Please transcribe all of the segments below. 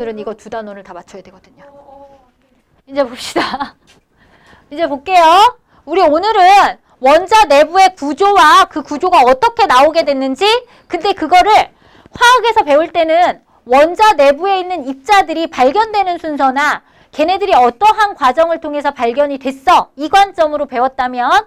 오늘은 이거 두 단원을 다 맞춰야 되거든요. 이제 봅시다. 이제 볼게요. 우리 오늘은 원자 내부의 구조와 그 구조가 어떻게 나오게 됐는지, 근데 그거를 화학에서 배울 때는 원자 내부에 있는 입자들이 발견되는 순서나 걔네들이 어떠한 과정을 통해서 발견이 됐어, 이 관점으로 배웠다면,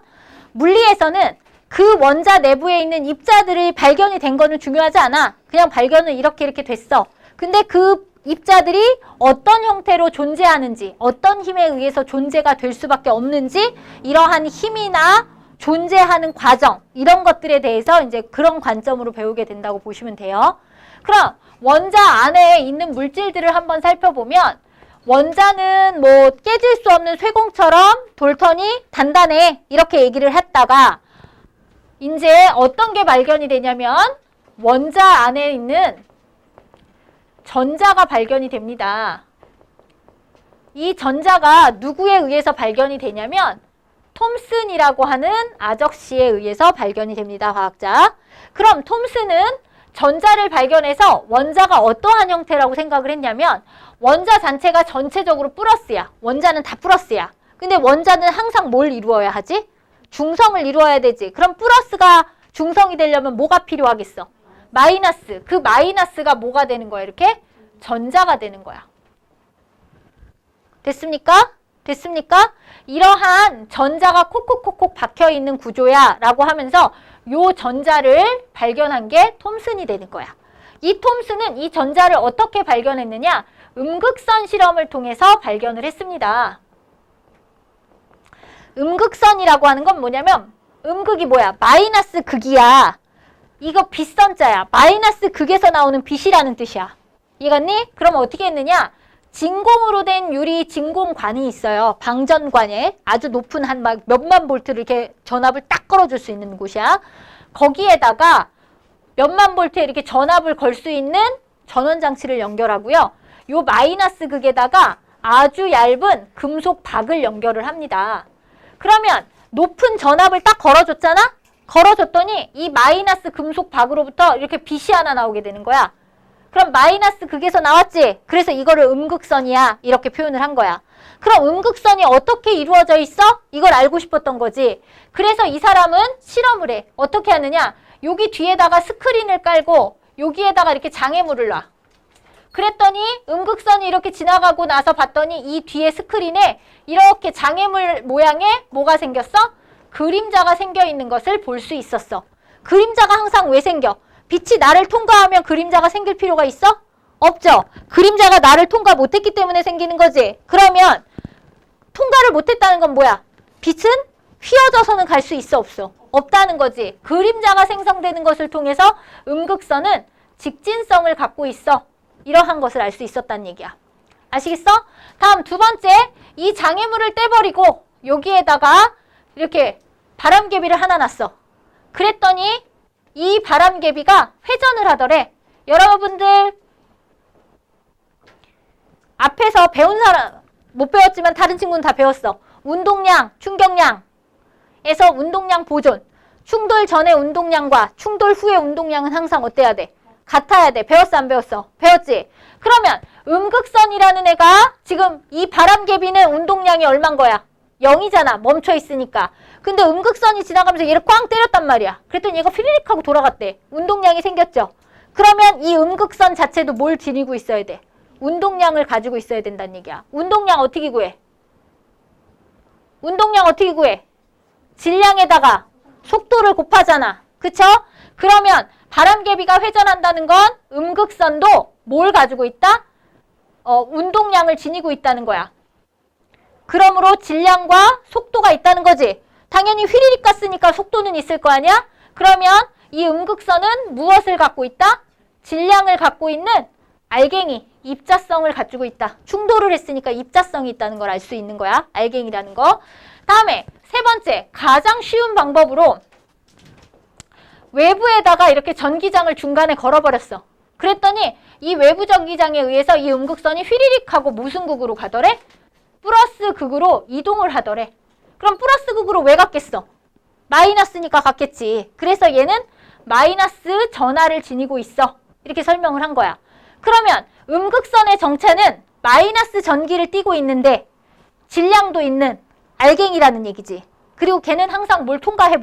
물리에서는 그 원자 내부에 있는 입자들이 발견이 된 거는 중요하지 않아. 그냥 발견은 이렇게 됐어. 근데 그 입자들이 어떤 형태로 존재하는지, 어떤 힘에 의해서 존재가 될 수밖에 없는지, 이러한 힘이나 존재하는 과정, 이런 것들에 대해서 이제 그런 관점으로 배우게 된다고 보시면 돼요. 그럼 원자 안에 있는 물질들을 한번 살펴보면, 원자는 뭐 깨질 수 없는 쇠공처럼 돌턴이 단단해, 이렇게 얘기를 했다가 이제 어떤 게 발견이 되냐면 원자 안에 있는 전자가 발견이 됩니다. 이 전자가 누구에 의해서 발견이 되냐면 톰슨이라고 하는 아저씨에 의해서 발견이 됩니다. 과학자. 그럼 톰슨은 전자를 발견해서 원자가 어떠한 형태라고 생각을 했냐면, 원자 자체가 전체적으로 플러스야. 원자는 다 플러스야. 근데 원자는 항상 뭘 이루어야 하지? 중성을 이루어야 되지. 그럼 플러스가 중성이 되려면 뭐가 필요하겠어? 마이너스. 그 마이너스가 뭐가 되는 거야? 이렇게 전자가 되는 거야. 됐습니까? 됐습니까? 이러한 전자가 콕콕콕콕 박혀있는 구조야 라고 하면서 요 전자를 발견한 게 톰슨이 되는 거야. 이 톰슨은 이 전자를 어떻게 발견했느냐? 음극선 실험을 통해서 발견을 했습니다. 음극선이라고 하는 건 뭐냐면, 음극이 뭐야? 마이너스 극이야. 이거 빛선자야. 마이너스 극에서 나오는 빛이라는 뜻이야. 이해갔니? 그럼 어떻게 했느냐? 진공으로 된 유리 진공관이 있어요. 방전관에 아주 높은 한 막 몇만 볼트를 이렇게 전압을 딱 걸어줄 수 있는 곳이야. 거기에다가 몇만 볼트에 이렇게 전압을 걸 수 있는 전원장치를 연결하고요. 요 마이너스 극에다가 아주 얇은 금속 박을 연결을 합니다. 그러면 높은 전압을 딱 걸어줬잖아? 걸어줬더니 이 마이너스 금속 박으로부터 이렇게 빛이 하나 나오게 되는 거야. 그럼 마이너스 극에서 나왔지? 그래서 이거를 음극선이야, 이렇게 표현을 한 거야. 그럼 음극선이 어떻게 이루어져 있어? 이걸 알고 싶었던 거지. 그래서 이 사람은 실험을 해. 어떻게 하느냐? 여기 뒤에다가 스크린을 깔고 여기에다가 이렇게 장애물을 놔. 그랬더니 음극선이 이렇게 지나가고 나서 봤더니 이 뒤에 스크린에 이렇게 장애물 모양의 뭐가 생겼어? 그림자가 생겨 있는 것을 볼 수 있었어. 그림자가 항상 왜 생겨? 빛이 나를 통과하면 그림자가 생길 필요가 있어? 없죠. 그림자가 나를 통과 못했기 때문에 생기는 거지. 그러면 통과를 못했다는 건 뭐야? 빛은 휘어져서는 갈 수 있어, 없어? 없다는 거지. 그림자가 생성되는 것을 통해서 음극선은 직진성을 갖고 있어. 이러한 것을 알 수 있었다는 얘기야. 아시겠어? 다음 두 번째, 이 장애물을 떼버리고 여기에다가 이렇게 바람개비를 하나 놨어. 그랬더니 이 바람개비가 회전을 하더래. 여러분들 앞에서 배운 사람 못 배웠지만 다른 친구는 다 배웠어. 운동량, 충격량에서 운동량 보존. 충돌 전의 운동량과 충돌 후의 운동량은 항상 어때야 돼? 같아야 돼. 배웠어, 안 배웠어? 배웠지? 그러면 음극선이라는 애가 지금 이 바람개비는 운동량이 얼만 거야? 0이잖아. 멈춰 있으니까. 근데 음극선이 지나가면서 얘를 꽝 때렸단 말이야. 그랬더니 얘가 휘리릭 하고 돌아갔대. 운동량이 생겼죠. 그러면 이 음극선 자체도 뭘 지니고 있어야 돼? 운동량을 가지고 있어야 된다는 얘기야. 운동량 어떻게 구해? 운동량 어떻게 구해? 질량에다가 속도를 곱하잖아. 그쵸? 그러면 바람개비가 회전한다는 건 음극선도 뭘 가지고 있다? 운동량을 지니고 있다는 거야. 그러므로 질량과 속도가 있다는 거지. 당연히 휘리릭 갔으니까 속도는 있을 거 아니야? 그러면 이 음극선은 무엇을 갖고 있다? 질량을 갖고 있는 알갱이, 입자성을 가지고 있다. 충돌을 했으니까 입자성이 있다는 걸 알 수 있는 거야. 알갱이라는 거. 다음에 세 번째, 가장 쉬운 방법으로 외부에다가 이렇게 전기장을 중간에 걸어버렸어. 그랬더니 이 외부 전기장에 의해서 이 음극선이 휘리릭 하고 무슨 극으로 가더래? 플러스 극으로 이동을 하더래. 그럼 플러스 극으로 왜 갔겠어? 마이너스니까 갔겠지. 그래서 얘는 마이너스 전하를 지니고 있어. 이렇게 설명을 한 거야. 그러면 음극선의 정체는 마이너스 전기를 띠고 있는데 질량도 있는 알갱이라는 얘기지. 그리고 걔는 항상 뭘 통과해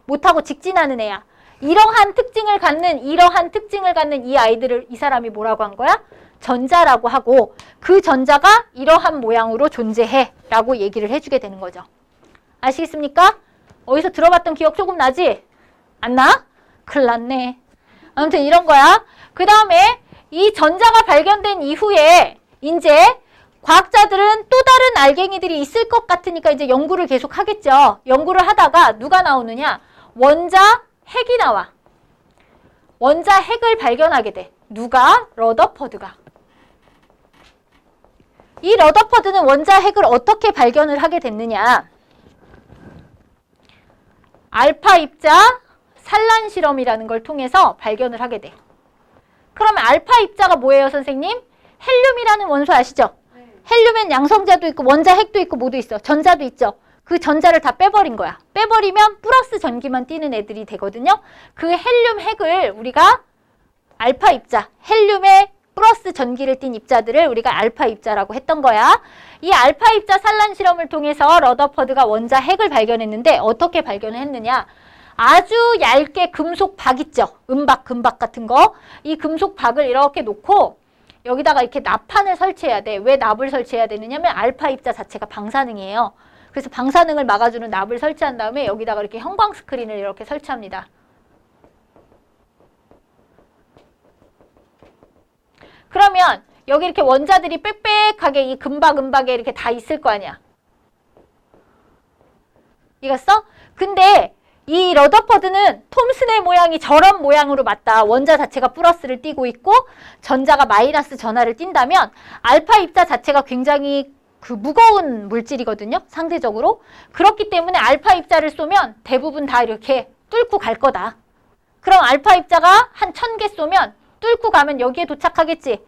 못하고 직진하는 애야. 이러한 특징을 갖는 이 아이들을 이 사람이 뭐라고 한 거야? 전자라고 하고 그 전자가 이러한 모양으로 존재해 라고 얘기를 해주게 되는 거죠. 아시겠습니까? 어디서 들어봤던 기억 조금 나지? 안 나? 큰일 났네. 아무튼 이런 거야. 그 다음에 이 전자가 발견된 이후에 이제 과학자들은 또 다른 알갱이들이 있을 것 같으니까 이제 연구를 계속 하겠죠. 연구를 하다가 누가 나오느냐? 원자 핵이 나와. 원자 핵을 발견하게 돼. 누가? 러더퍼드가. 이 러더퍼드는 원자 핵을 어떻게 발견을 하게 됐느냐? 알파 입자 산란 실험이라는 걸 통해서 발견을 하게 돼. 그러면 알파 입자가 뭐예요, 선생님? 헬륨이라는 원소 아시죠? 헬륨엔 양성자도 있고 원자 핵도 있고 뭐도 있어. 전자도 있죠. 그 전자를 다 빼버린 거야. 빼버리면 플러스 전기만 띠는 애들이 되거든요. 그 헬륨 핵을 우리가 알파 입자, 헬륨에 플러스 전기를 띤 입자들을 우리가 알파 입자라고 했던 거야. 이 알파 입자 산란 실험을 통해서 러더퍼드가 원자 핵을 발견했는데 어떻게 발견을 했느냐? 아주 얇게 금속 박 있죠. 은박, 금박 같은 거. 이 금속 박을 이렇게 놓고 여기다가 이렇게 납판을 설치해야 돼. 왜 납을 설치해야 되느냐면 알파 입자 자체가 방사능이에요. 그래서 방사능을 막아주는 납을 설치한 다음에 여기다가 이렇게 형광 스크린을 이렇게 설치합니다. 그러면 여기 이렇게 원자들이 빽빽하게 이 금박에 이렇게 다 있을 거 아니야. 이겼어? 근데 이 러더퍼드는 톰슨의 모양이 저런 모양으로 맞다. 원자 자체가 플러스를 띠고 있고 전자가 마이너스 전하를 띈다면 알파 입자 자체가 굉장히 무거운 물질이거든요. 상대적으로. 그렇기 때문에 알파 입자를 쏘면 대부분 다 이렇게 뚫고 갈 거다. 그럼 알파 입자가 한 1000개 쏘면 뚫고 가면 여기에 도착하겠지.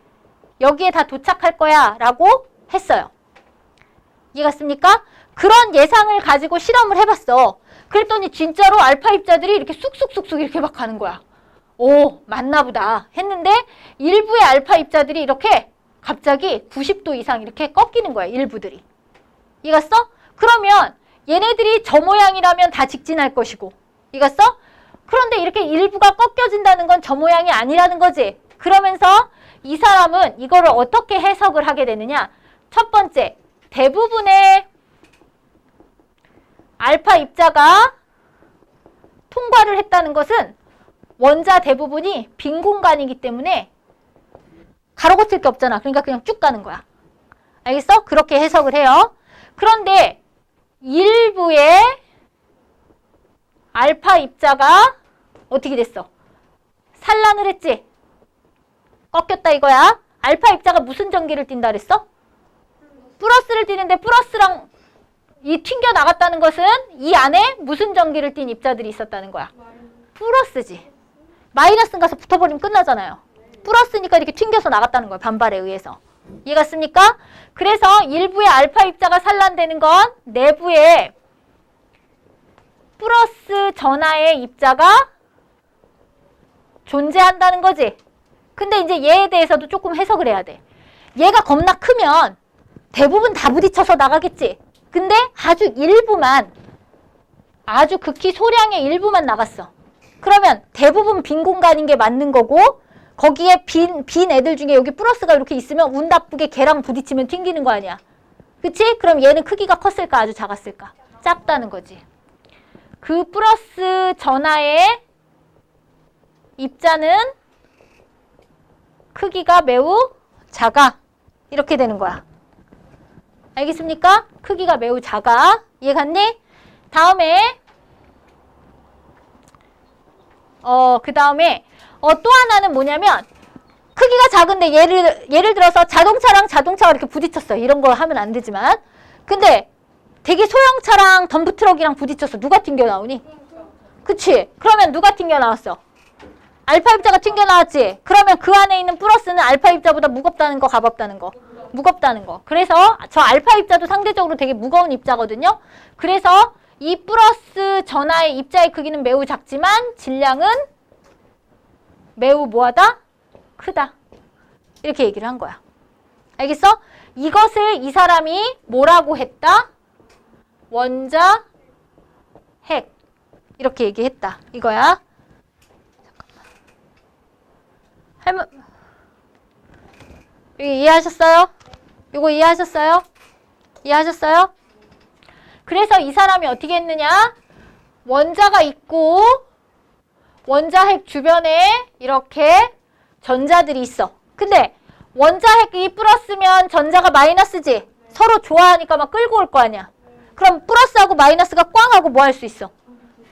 여기에 다 도착할 거야 라고 했어요. 이해갔습니까? 그런 예상을 가지고 실험을 해봤어. 그랬더니 진짜로 알파 입자들이 이렇게 쑥쑥쑥쑥 이렇게 막 가는 거야. 오, 맞나 보다 했는데 일부의 알파 입자들이 이렇게 갑자기 90도 이상 이렇게 꺾이는 거야. 일부들이. 이해갔어? 그러면 얘네들이 저 모양이라면 다 직진할 것이고. 이해갔어? 그런데 이렇게 일부가 꺾여진다는 건 저 모양이 아니라는 거지. 그러면서 이 사람은 이거를 어떻게 해석을 하게 되느냐. 첫 번째, 대부분의 알파 입자가 통과를 했다는 것은 원자 대부분이 빈 공간이기 때문에 가로 고칠 게 없잖아. 그러니까 그냥 쭉 가는 거야. 알겠어? 그렇게 해석을 해요. 그런데 일부의 알파 입자가 어떻게 됐어? 산란을 했지? 꺾였다 이거야. 알파 입자가 무슨 전기를 띈다 그랬어? 플러스를 띠는데 플러스랑 이 튕겨 나갔다는 것은 이 안에 무슨 전기를 띤 입자들이 있었다는 거야? 플러스지. 마이너스 가서 붙어버리면 끝나잖아요. 플러스니까 이렇게 튕겨서 나갔다는 거예요. 반발에 의해서. 이해갔습니까? 그래서 일부의 알파 입자가 산란되는 건 내부에 플러스 전하의 입자가 존재한다는 거지. 근데 이제 얘에 대해서도 조금 해석을 해야 돼. 얘가 겁나 크면 대부분 다 부딪혀서 나가겠지. 근데 아주 일부만, 아주 극히 소량의 일부만 나갔어. 그러면 대부분 빈 공간인 게 맞는 거고 거기에 빈 애들 중에 여기 플러스가 이렇게 있으면 운 나쁘게 걔랑 부딪히면 튕기는 거 아니야. 그치? 그럼 얘는 크기가 컸을까? 아주 작았을까? 작다는 거지. 그 플러스 전하의 입자는 크기가 매우 작아. 이렇게 되는 거야. 알겠습니까? 크기가 매우 작아. 이해갔니? 다음에 그 다음에 또 하나는 뭐냐면 크기가 작은데 예를 들어서 자동차가 이렇게 부딪혔어. 이런 거 하면 안 되지만. 근데 되게 소형차랑 덤프트럭이랑 부딪혔어. 누가 튕겨 나오니? 그치? 그러면 누가 튕겨 나왔어? 알파 입자가 튕겨 나왔지? 그러면 그 안에 있는 플러스는 알파 입자보다 무겁다는 거, 가볍다는 거? 무겁다는 거. 그래서 저 알파 입자도 상대적으로 되게 무거운 입자거든요. 그래서 이 플러스 전하의 입자의 크기는 매우 작지만 질량은 매우 뭐하다? 크다. 이렇게 얘기를 한 거야. 알겠어? 이것을 이 사람이 뭐라고 했다? 원자, 핵. 이렇게 얘기했다. 이거야. 잠깐만. 이거 이해하셨어요? 이거 이해하셨어요? 이해하셨어요? 그래서 이 사람이 어떻게 했느냐? 원자가 있고 원자 핵 주변에 이렇게 전자들이 있어. 근데 원자 핵이 플러스면 전자가 마이너스지? 서로 좋아하니까 막 끌고 올 거 아니야. 그럼 플러스하고 마이너스가 꽝 하고 뭐 할 수 있어?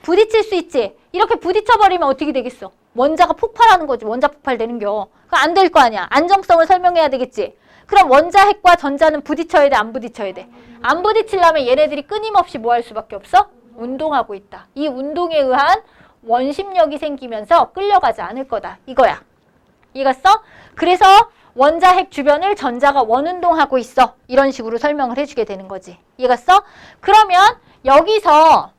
부딪힐 수 있지? 이렇게 부딪혀버리면 어떻게 되겠어? 원자가 폭발하는 거지. 원자 폭발되는겨. 그거 안 될 거 아니야. 안정성을 설명해야 되겠지? 그럼 원자 핵과 전자는 부딪혀야 돼? 안 부딪혀야 돼? 안 부딪히려면 얘네들이 끊임없이 뭐 할 수밖에 없어? 운동하고 있다. 이 운동에 의한 원심력이 생기면서 끌려가지 않을 거다. 이거야. 이해갔어? 그래서 원자 핵 주변을 전자가 원운동하고 있어. 이런 식으로 설명을 해주게 되는 거지. 이해갔어? 그러면 여기서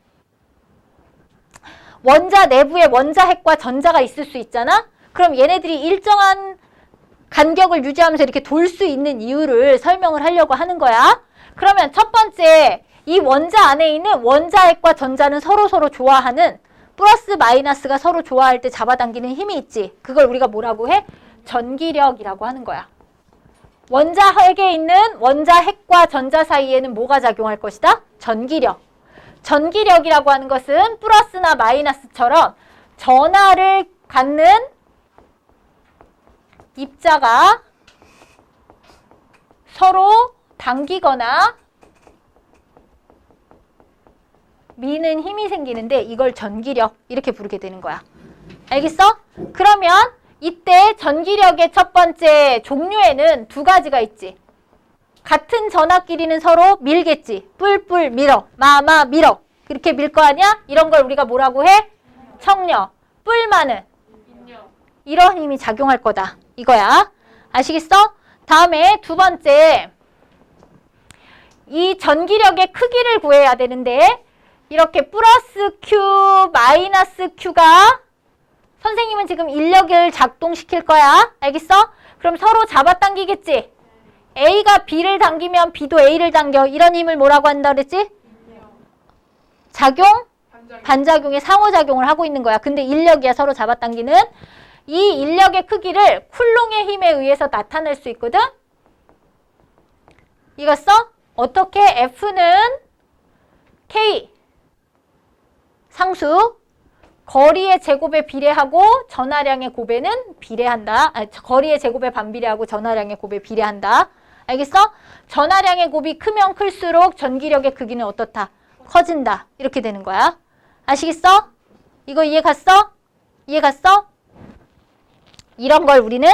원자 내부에 원자 핵과 전자가 있을 수 있잖아? 그럼 얘네들이 일정한 간격을 유지하면서 이렇게 돌 수 있는 이유를 설명을 하려고 하는 거야. 그러면 첫 번째, 이 원자 안에 있는 원자 핵과 전자는 서로 좋아하는 플러스 마이너스가 서로 좋아할 때 잡아당기는 힘이 있지. 그걸 우리가 뭐라고 해? 전기력이라고 하는 거야. 원자 핵에 있는 원자 핵과 전자 사이에는 뭐가 작용할 것이다? 전기력. 전기력이라고 하는 것은 플러스나 마이너스처럼 전하를 갖는 입자가 서로 당기거나 미는 힘이 생기는데 이걸 전기력 이렇게 부르게 되는 거야. 알겠어? 그러면 이때 전기력의 첫 번째 종류에는 두 가지가 있지. 같은 전하끼리는 서로 밀겠지. 뿔뿔 밀어. 마마 밀어. 그렇게 밀 거 아니야? 이런 걸 우리가 뭐라고 해? 청력. 뿔만은 이런 힘이 작용할 거다. 이거야. 아시겠어? 다음에 두 번째. 이 전기력의 크기를 구해야 되는데 이렇게 플러스 Q, 마이너스 Q가 선생님은 지금 인력을 작동시킬 거야. 알겠어? 그럼 서로 잡아당기겠지? A가 B를 당기면 B도 A를 당겨. 이런 힘을 뭐라고 한다 그랬지? 작용? 반작용의 상호작용을 하고 있는 거야. 근데 인력이야. 서로 잡아당기는. 이 인력의 크기를 쿨롱의 힘에 의해서 나타낼 수 있거든? 이겼어? 어떻게? F는 K 상수 거리의 제곱에 비례하고 전하량의 곱에는 비례한다. 거리의 제곱에 반비례하고 전하량의 곱에 비례한다. 알겠어? 전하량의 곱이 크면 클수록 전기력의 크기는 어떻다? 커진다. 이렇게 되는 거야. 아시겠어? 이거 이해 갔어? 이해 갔어? 이런 걸 우리는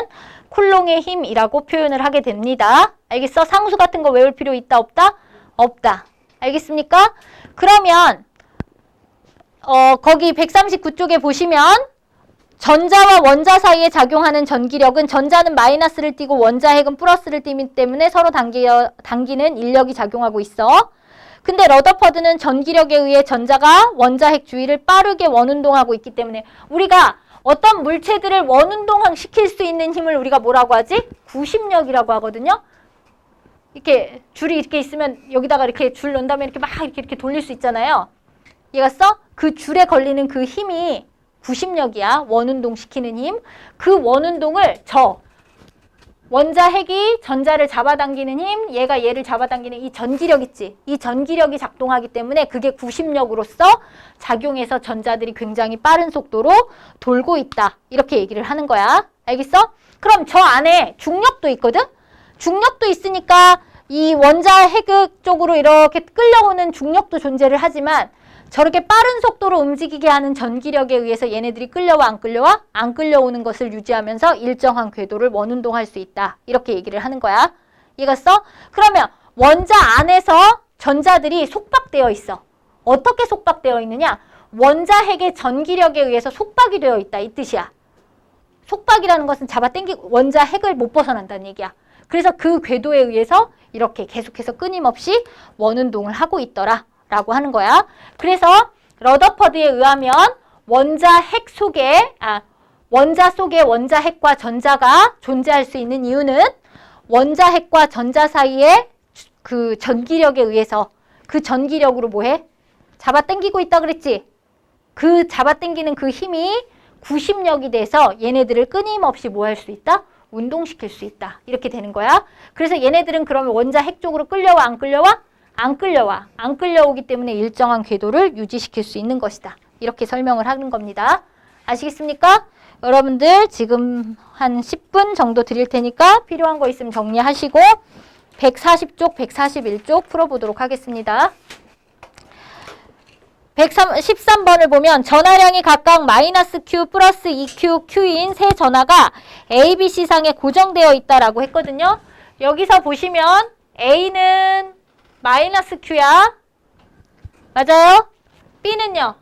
쿨롱의 힘이라고 표현을 하게 됩니다. 알겠어? 상수 같은 거 외울 필요 있다 없다? 없다. 알겠습니까? 그러면 거기 139쪽에 보시면 전자와 원자 사이에 작용하는 전기력은 전자는 마이너스를 띠고 원자 핵은 플러스를 띠기 때문에 서로 당기는 인력이 작용하고 있어. 근데 러더퍼드는 전기력에 의해 전자가 원자 핵 주위를 빠르게 원운동하고 있기 때문에 우리가 어떤 물체들을 원운동 시킬 수 있는 힘을 우리가 뭐라고 하지? 구심력이라고 하거든요. 이렇게 줄이 이렇게 있으면 여기다가 이렇게 줄 넣은 다음에 이렇게 막 이렇게 돌릴 수 있잖아요. 이해갔어? 그 줄에 걸리는 그 힘이 구심력이야. 원운동 시키는 힘. 그 원운동을 원자 핵이 전자를 잡아당기는 힘, 얘가 얘를 잡아당기는 이 전기력 있지. 이 전기력이 작동하기 때문에 그게 구심력으로서 작용해서 전자들이 굉장히 빠른 속도로 돌고 있다. 이렇게 얘기를 하는 거야. 알겠어? 그럼 저 안에 중력도 있거든? 중력도 있으니까 이 원자 핵 쪽으로 이렇게 끌려오는 중력도 존재를 하지만 저렇게 빠른 속도로 움직이게 하는 전기력에 의해서 얘네들이 끌려와 안 끌려와? 안 끌려오는 것을 유지하면서 일정한 궤도를 원운동할 수 있다. 이렇게 얘기를 하는 거야. 이해갔어? 그러면 원자 안에서 전자들이 속박되어 있어. 어떻게 속박되어 있느냐? 원자 핵의 전기력에 의해서 속박이 되어 있다. 이 뜻이야. 속박이라는 것은 원자 핵을 못 벗어난다는 얘기야. 그래서 그 궤도에 의해서 이렇게 계속해서 끊임없이 원운동을 하고 있더라. 라고 하는 거야. 그래서 러더퍼드에 의하면 원자 핵 속에 원자 속에 원자핵과 전자가 존재할 수 있는 이유는 원자핵과 전자 사이에 그 전기력에 의해서 그 전기력으로 뭐해? 잡아당기고 있다 그랬지? 그 잡아당기는 그 힘이 구심력이 돼서 얘네들을 끊임없이 뭐 할 수 있다? 운동시킬 수 있다. 이렇게 되는 거야. 그래서 얘네들은 그러면 원자핵 쪽으로 끌려와 안 끌려와? 안 끌려와. 안 끌려오기 때문에 일정한 궤도를 유지시킬 수 있는 것이다. 이렇게 설명을 하는 겁니다. 아시겠습니까? 여러분들 지금 한 10분 정도 드릴 테니까 필요한 거 있으면 정리하시고 140쪽, 141쪽 풀어보도록 하겠습니다. 13번을 보면 전하량이 각각 마이너스 Q 플러스 2Q, Q인 세 전하가 A, B, C상에 고정되어 있다라고 했거든요. 여기서 보시면 A는 마이너스 Q야. 맞아요? B는요?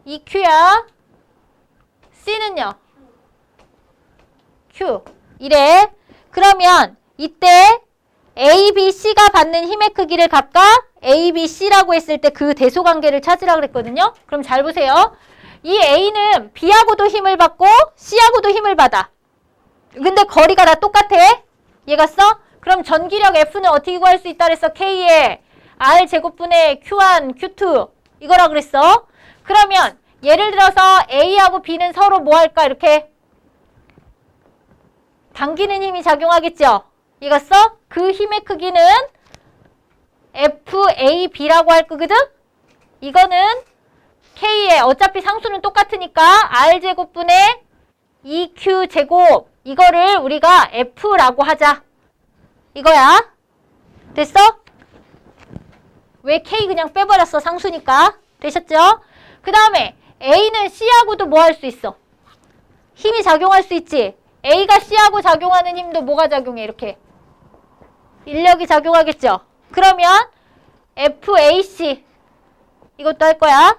2Q야. C는요? Q. 이래. 그러면 이때 A, B, C가 받는 힘의 크기를 각각 A, B, C라고 했을 때 그 대소관계를 찾으라 그랬거든요. 그럼 잘 보세요. 이 A는 B하고도 힘을 받고 C하고도 힘을 받아. 근데 거리가 다 똑같아. 얘가 써? 그럼 전기력 F는 어떻게 구할 수 있다 그랬어? K에 R 제곱분의 Q1, Q2 이거라 그랬어. 그러면 예를 들어서 A하고 B는 서로 뭐 할까? 이렇게 당기는 힘이 작용하겠죠? 이겼어? 그 힘의 크기는 FAB라고 할 거거든? 이거는 K에 어차피 상수는 똑같으니까 R제곱분의 2Q제곱 이거를 우리가 F라고 하자. 이거야. 됐어? 왜 K 그냥 빼버렸어? 상수니까. 되셨죠? 그 다음에 A는 C하고도 뭐 할 수 있어? 힘이 작용할 수 있지? A가 C하고 작용하는 힘도 뭐가 작용해? 이렇게. 인력이 작용하겠죠? 그러면 FAC 이것도 할 거야.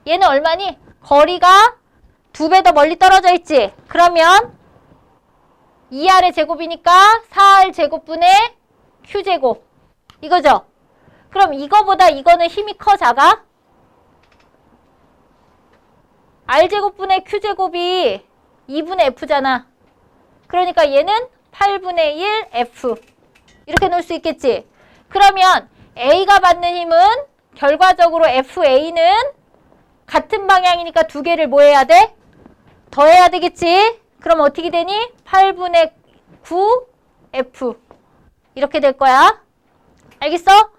얘는 얼마니? 거리가 2배 더 멀리 떨어져 있지? 그러면 2R의 제곱이니까 4R 제곱분의 Q제곱 이거죠? 그럼 이거보다 이거는 힘이 커 작아? R제곱분의 Q제곱이 2분의 F잖아. 그러니까 얘는 8분의 1 F 이렇게 놓을 수 있겠지? 그러면 A가 받는 힘은 결과적으로 FA는 같은 방향이니까 두 개를 뭐 해야 돼? 더해야 되겠지? 그럼 어떻게 되니? 8분의 9 F 이렇게 될 거야. 알겠어?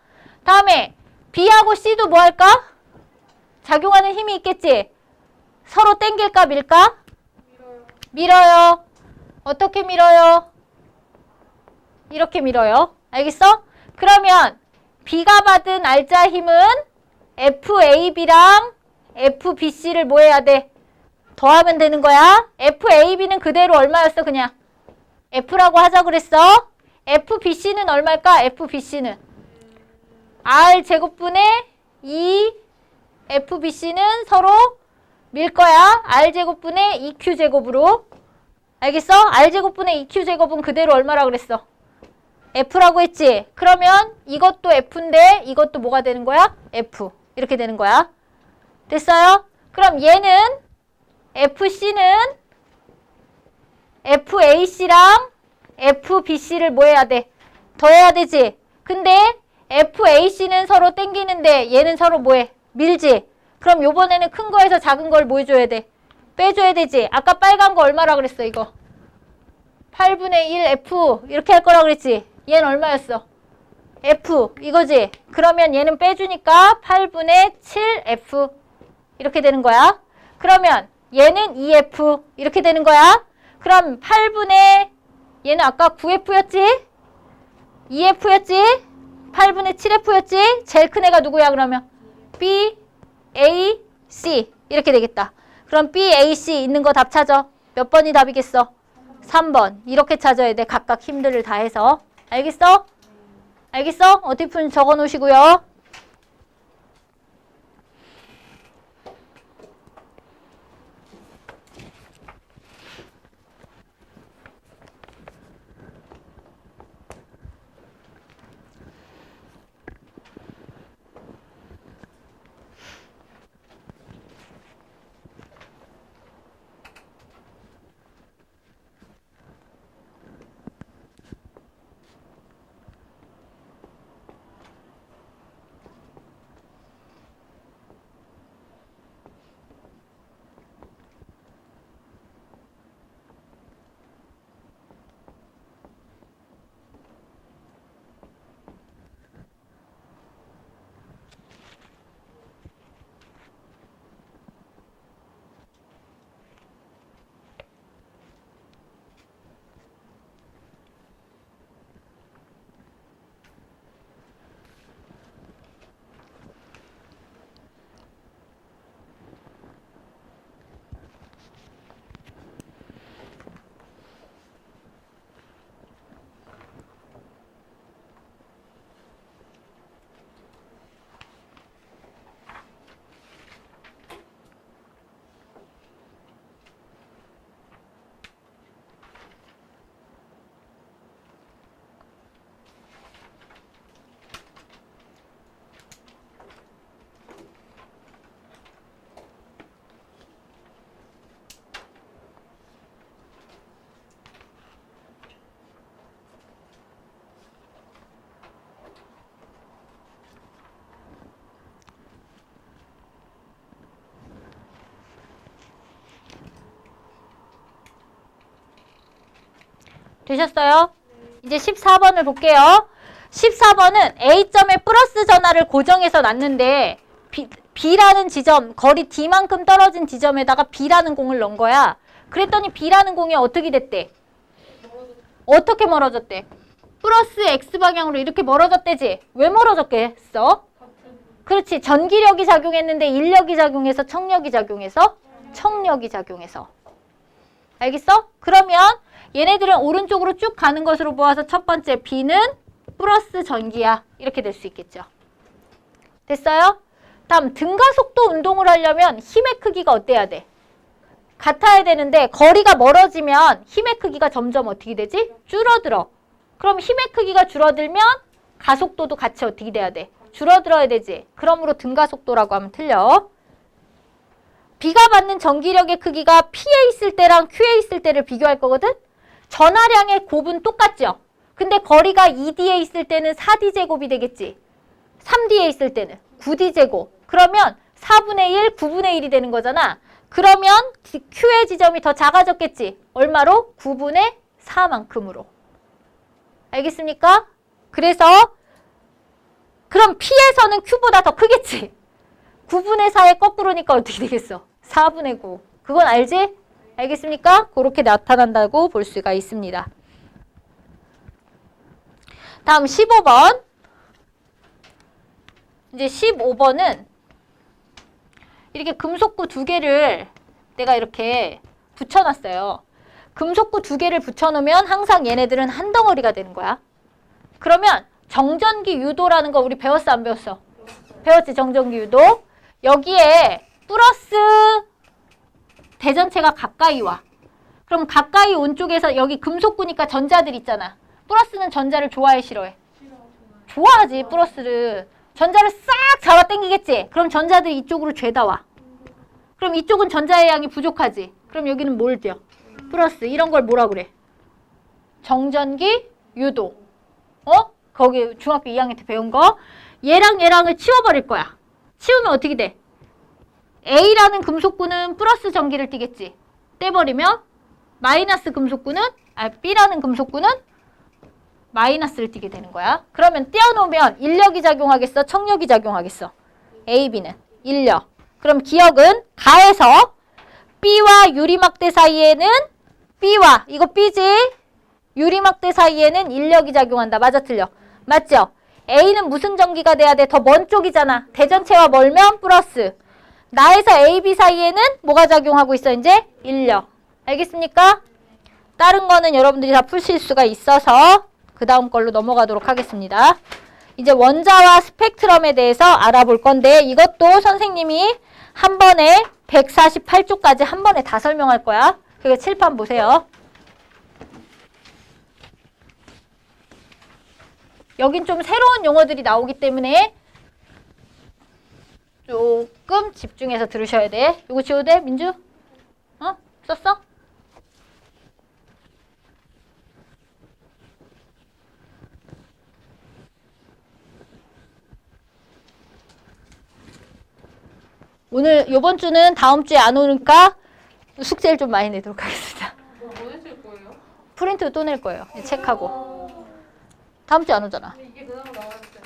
다음에 B하고 C도 뭐 할까? 작용하는 힘이 있겠지? 서로 땡길까 밀까? 밀어요. 어떻게 밀어요? 이렇게 밀어요. 알겠어? 그러면 B가 받은 R자 힘은 FAB랑 FBC를 뭐 해야 돼? 더하면 되는 거야. FAB는 그대로 얼마였어? 그냥 F라고 하자 그랬어. FBC는 얼마일까? FBC는 R제곱분의 2 FBC는 서로 밀 거야. R제곱분의 2Q제곱으로. 알겠어? R제곱분의 2Q제곱은 그대로 얼마라 그랬어? F라고 했지? 그러면 이것도 F인데 이것도 뭐가 되는 거야? F. 이렇게 되는 거야. 됐어요? 그럼 얘는 FC는 FAC랑 FBC를 뭐 해야 돼? 더해야 되지? 근데 FAC는 서로 땡기는데 얘는 서로 뭐해? 밀지? 그럼 요번에는 큰 거에서 작은 걸 뭐 해줘야 돼? 빼줘야 되지? 아까 빨간 거 얼마라 그랬어 이거? 8분의 1 F 이렇게 할 거라 그랬지? 얘는 얼마였어? F 이거지? 그러면 얘는 빼주니까 8분의 7 F 이렇게 되는 거야. 그러면 얘는 2F 이렇게 되는 거야. 그럼 8분의 얘는 아까 9F였지? 2F였지? 8분의 7F였지? 제일 큰 애가 누구야 그러면? B, A, C 이렇게 되겠다. 그럼 B, A, C 있는 거 답 찾아. 몇 번이 답이겠어? 3번. 이렇게 찾아야 돼. 각각 힘들을 다해서. 알겠어? 알겠어? 어떻게 푸는지 적어 놓으시고요. 되셨어요? 이제 14번을 볼게요. 14번은 A점에 플러스 전하를 고정해서 놨는데 B라는 지점, 거리 D만큼 떨어진 지점에다가 B라는 공을 넣은 거야. 그랬더니 B라는 공이 어떻게 됐대? 어떻게 멀어졌대? 플러스 X방향으로 이렇게 멀어졌대지? 왜 멀어졌겠어? 그렇지. 전기력이 작용했는데 인력이 작용해서 청력이 작용해서? 청력이 작용해서. 알겠어? 그러면 얘네들은 오른쪽으로 쭉 가는 것으로 보아서 첫 번째 B는 플러스 전기야. 이렇게 될 수 있겠죠. 됐어요? 다음 등가속도 운동을 하려면 힘의 크기가 어때야 돼? 같아야 되는데 거리가 멀어지면 힘의 크기가 점점 어떻게 되지? 줄어들어. 그럼 힘의 크기가 줄어들면 가속도도 같이 어떻게 돼야 돼? 줄어들어야 되지. 그러므로 등가속도라고 하면 틀려. B가 받는 전기력의 크기가 P에 있을 때랑 Q에 있을 때를 비교할 거거든? 전하량의 곱은 똑같죠? 근데 거리가 2D에 있을 때는 4D제곱이 되겠지? 3D에 있을 때는 9D제곱. 그러면 4분의 1, 9분의 1이 되는 거잖아. 그러면 Q의 지점이 더 작아졌겠지? 얼마로? 9분의 4만큼으로. 알겠습니까? 그래서 그럼 P에서는 Q보다 더 크겠지? 9분의 4의 거꾸로니까 어떻게 되겠어? 4분의 9. 그건 알지? 알겠습니까? 그렇게 나타난다고 볼 수가 있습니다. 다음 15번. 이제 15번은 이렇게 금속구 두 개를 내가 이렇게 붙여놨어요. 금속구 두 개를 붙여놓으면 항상 얘네들은 한 덩어리가 되는 거야. 그러면 정전기 유도라는 거 우리 배웠어 안 배웠어? 배웠지 정전기 유도. 여기에 플러스 대전체가 가까이 와. 그럼 가까이 온 쪽에서 여기 금속구니까 전자들 있잖아. 플러스는 전자를 좋아해 싫어해? 좋아하지 플러스를. 전자를 싹 잡아 당기겠지? 그럼 전자들이 이쪽으로 죄다 와. 그럼 이쪽은 전자의 양이 부족하지? 그럼 여기는 뭘 띄어? 플러스. 이런 걸 뭐라 그래? 정전기 유도. 거기 중학교 2학년 때 배운 거. 얘랑 얘랑을 치워버릴 거야. 치우면 어떻게 돼? A라는 금속구는 플러스 전기를 띠겠지? 떼버리면 마이너스 금속구는 B라는 금속구는 마이너스를 띠게 되는 거야. 그러면 떼어놓으면 인력이 작용하겠어? 청력이 작용하겠어? A, B는 인력. 그럼 기억은 가에서 B와 유리막대 사이에는 B와 이거 B지? 유리막대 사이에는 인력이 작용한다. 맞아 틀려? 맞죠? A는 무슨 전기가 돼야 돼? 더 먼 쪽이잖아. 대전체와 멀면 플러스. 나에서 A, B 사이에는 뭐가 작용하고 있어? 이제 인력. 알겠습니까? 다른 거는 여러분들이 다 푸실 수가 있어서 그 다음 걸로 넘어가도록 하겠습니다. 이제 원자와 스펙트럼에 대해서 알아볼 건데 이것도 선생님이 한 번에 148쪽까지 한 번에 다 설명할 거야. 그리고 칠판 보세요. 여긴 좀 새로운 용어들이 나오기 때문에 조금 집중해서 들으셔야 돼. 이거 지워도 돼? 민주? 썼어? 오늘 요번 주는 다음 주에 안 오니까 숙제를 좀 많이 내도록 하겠습니다. 뭐 내실 거예요? 프린트 또 낼 거예요. 체크하고. 다음 주에 안 오잖아. 근데 이게 그나마 나왔을 때.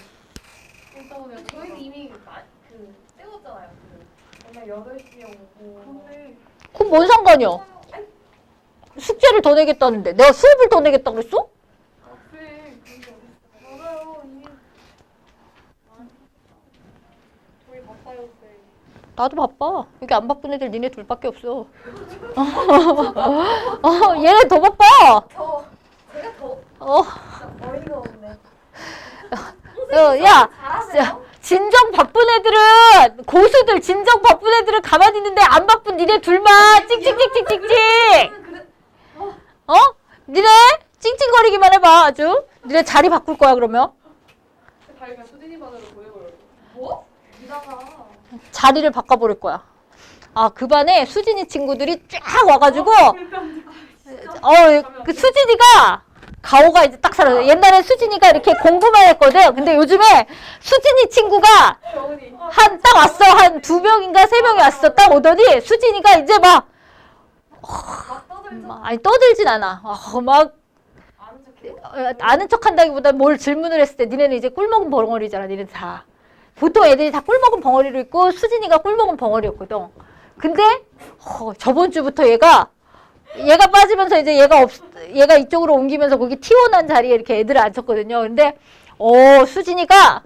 일단은 저희는 이미 때웠잖아요. 맨날 8시에 오고. 근데 그럼 뭔 상관이야? 숙제를 더 내겠다는데. 내가 수업을 더 내겠다 그랬어? 그래. 맞아요. 이미. 저희 바빠요, 쌤. 나도 바빠. 여기 안 바쁜 애들 니네 둘밖에 없어. 얘네 더 바빠. 제가 더 어이가 없네. 야, 진정 바쁜 애들은 고수들 진정 바쁜 애들은 가만히 있는데 안 바쁜 니네 둘만 찡찡찡찡찡찡. 니네 찡찡거리기만 해봐 아주. 니네 자리 바꿀 거야 그러면. 자기가 수진이 반으로 보내버려. 뭐? 니다가. 자리를 바꿔버릴 거야. 그 반에 수진이 친구들이 쫙 와가지고 그 수진이가 가오가 이제 딱 사라져. 옛날에 수진이가 이렇게 공부만 했거든. 근데 요즘에 수진이 친구가 딱 왔어. 한 2명인가 3명이 왔어. 딱 오더니 수진이가 이제 아니 떠들진 않아. 막 아는 척 한다기보다 뭘 질문을 했을 때 니네는 이제 꿀먹은 벙어리잖아. 니네는 다. 보통 애들이 다 꿀먹은 벙어리로 있고 수진이가 꿀먹은 벙어리였거든. 근데 저번 주부터 얘가 빠지면서 이제 얘가 이쪽으로 옮기면서 거기 T1한 자리에 이렇게 애들을 앉혔거든요. 근데 수진이가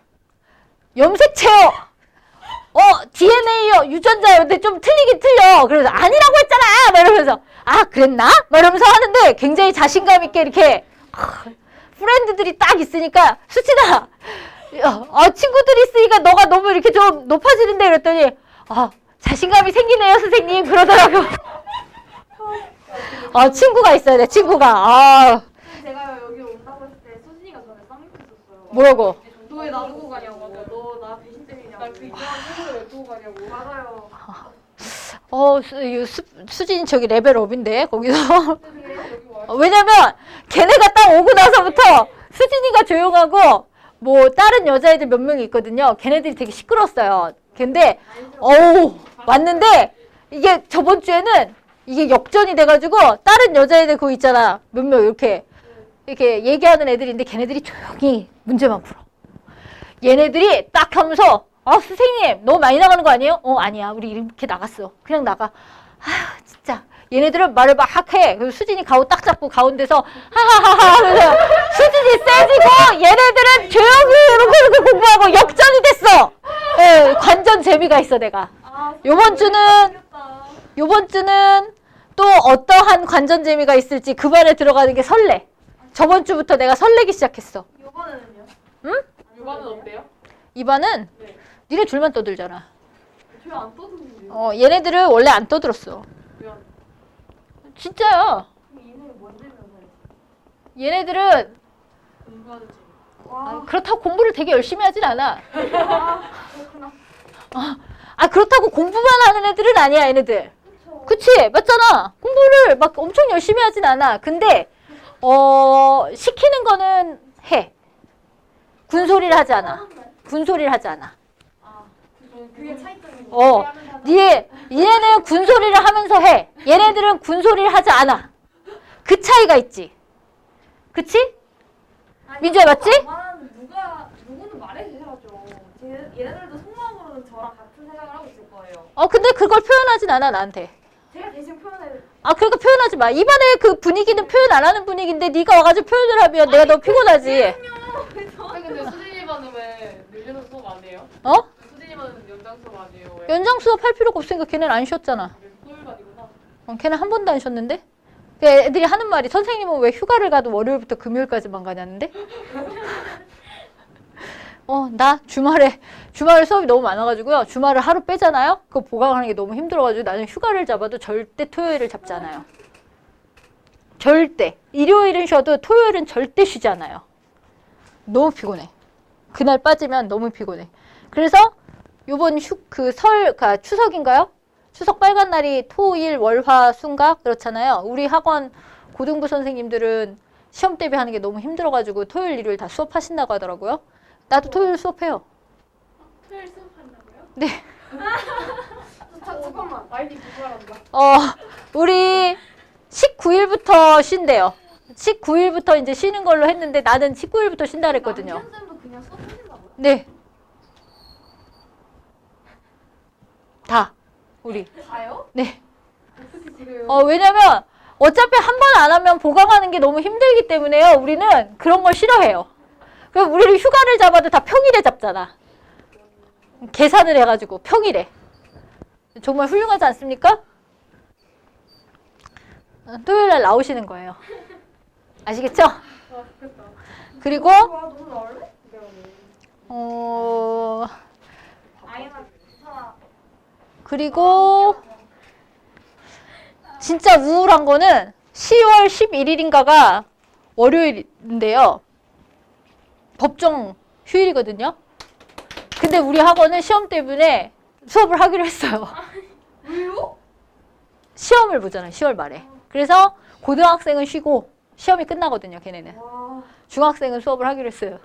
염색체요. DNA요. 유전자요. 근데 좀 틀리긴 틀려. 그래서 아니라고 했잖아. 막 이러면서 그랬나? 막 이러면서 하는데 굉장히 자신감 있게 이렇게 프렌드들이 딱 있으니까 수진아 친구들이 있으니까 너가 너무 이렇게 좀 높아지는데 그랬더니 자신감이 생기네요 선생님 그러더라고. 친구가 있어야 돼 친구가. 제가 여기 온다고 했을 때 수진이가 전에 쌍욕했었어요. 뭐라고? 너 왜 놔두고 가냐고. 너 나 배신 때리냐고. 나그 이상한 친구를 왜 두고 가냐고. 맞아요. 수진이 저기 레벨업인데 거기서. 근데 여기 와. 왜냐면 걔네가 딱 오고 나서부터 수진이가 조용하고 뭐 다른 여자애들 몇 명이 있거든요. 걔네들이 되게 시끄러웠어요. 근데 왔는데 이게 저번 주에는 이게 역전이 돼가지고 다른 여자애들 그거 있잖아. 몇 명 이렇게 얘기하는 애들인데 걔네들이 조용히 문제만 풀어. 얘네들이 딱 하면서 선생님 너무 많이 나가는 거 아니에요? 아니야. 우리 이렇게 나갔어. 그냥 나가. 진짜. 얘네들은 말을 막 해. 그래서 수진이 가오 딱 잡고 가운데서 하하하하 하면서 수진이 세지고 얘네들은 조용히 이렇게 공부하고 역전이 됐어. 예, 관전 재미가 있어 내가. 요번 주는 또 어떠한 관전 재미가 있을지 그 반에 들어가는 게 설레. 저번 주부터 내가 설레기 시작했어. 이번에는요? 응? 이번은 어때요? 이반은 네. 니네 둘만 떠들잖아. 저 안 떠드는데요. 얘네들은 원래 안 떠들었어. 왜요? 진짜야. 이름이 뭔지 면서 얘네들은 공부하는 재미. 그렇다고 공부를 되게 열심히 하진 않아. 그렇구나. 그렇다고 공부만 하는 애들은 아니야, 얘네들. 그쵸. 그치? 맞잖아. 공부를 막 엄청 열심히 하진 않아. 근데, 시키는 거는 해. 군소리를 하지 않아. 군소리를 하지 않아. 그게 차이점이 얘네는 군소리를 하면서 해. 얘네들은 군소리를 하지 않아. 그 차이가 있지. 그치? 민주야, 맞지? 누구는 말해주셔야죠. 얘네들도 속마음으로는 저랑 같은 생각을 하고 있을 거예요. 근데 그걸 표현하진 않아, 나한테. 제가 대신 표현해. 그러니까 표현하지 마. 이번에 그 분위기는 표현 안 하는 분위기인데 네가 와가지고 표현을 하면 내가 너 피곤하지. 근데 수진이 반은 왜 늘려서 수업 안 해요? 수진이 반은 연장 수업 안 해요? 왜? 연장 수업 할 필요가 없으니까 걔는 안 쉬었잖아. 토요일 반이구나. 걔는 한 번도 안 쉬었는데? 그 애들이 하는 말이 선생님은 왜 휴가를 가도 월요일부터 금요일까지만 가냐는데? 나 주말에 수업이 너무 많아가지고요. 주말을 하루 빼잖아요? 그거 보강하는 게 너무 힘들어가지고 나는 휴가를 잡아도 절대 토요일을 잡지 않아요. 절대. 일요일은 쉬어도 토요일은 절대 쉬지 않아요. 너무 피곤해. 그날 빠지면 너무 피곤해. 그래서 요번 추석인가요? 추석 빨간 날이 토, 일, 월, 화, 수인가? 그렇잖아요. 우리 학원 고등부 선생님들은 시험 대비하는 게 너무 힘들어가지고 토요일, 일요일 다 수업하신다고 하더라고요. 나도 토요일 수업해요. 토요일 수업한다고요? 네. 잠깐만. 아이디 부활한다. 우리 19일부터 쉰대요. 19일부터 이제 쉬는 걸로 했는데 나는 19일부터 쉰다 그랬거든요. 남편쌤도 그냥 수업하신다고요? 네. 다. 우리. 다요? 네. 어떻게 그래요? 왜냐면 어차피 한 번 안 하면 보강하는 게 너무 힘들기 때문에요. 우리는 그런 걸 싫어해요. 그럼 우리를 휴가를 잡아도 다 평일에 잡잖아. 계산을 해가지고 평일에. 정말 훌륭하지 않습니까? 토요일 날 나오시는 거예요. 아시겠죠? 좋겠다. 그리고 너무 나올래? 아이만 괜찮아. 그리고 진짜 우울한 거는 10월 11일인가가 월요일인데요. 법정 휴일이거든요. 근데 우리 학원은 시험 때문에 수업을 하기로 했어요. 왜요? 시험을 보잖아요. 10월 말에. 그래서 고등학생은 쉬고 시험이 끝나거든요. 걔네는. 와. 중학생은 수업을 하기로 했어요.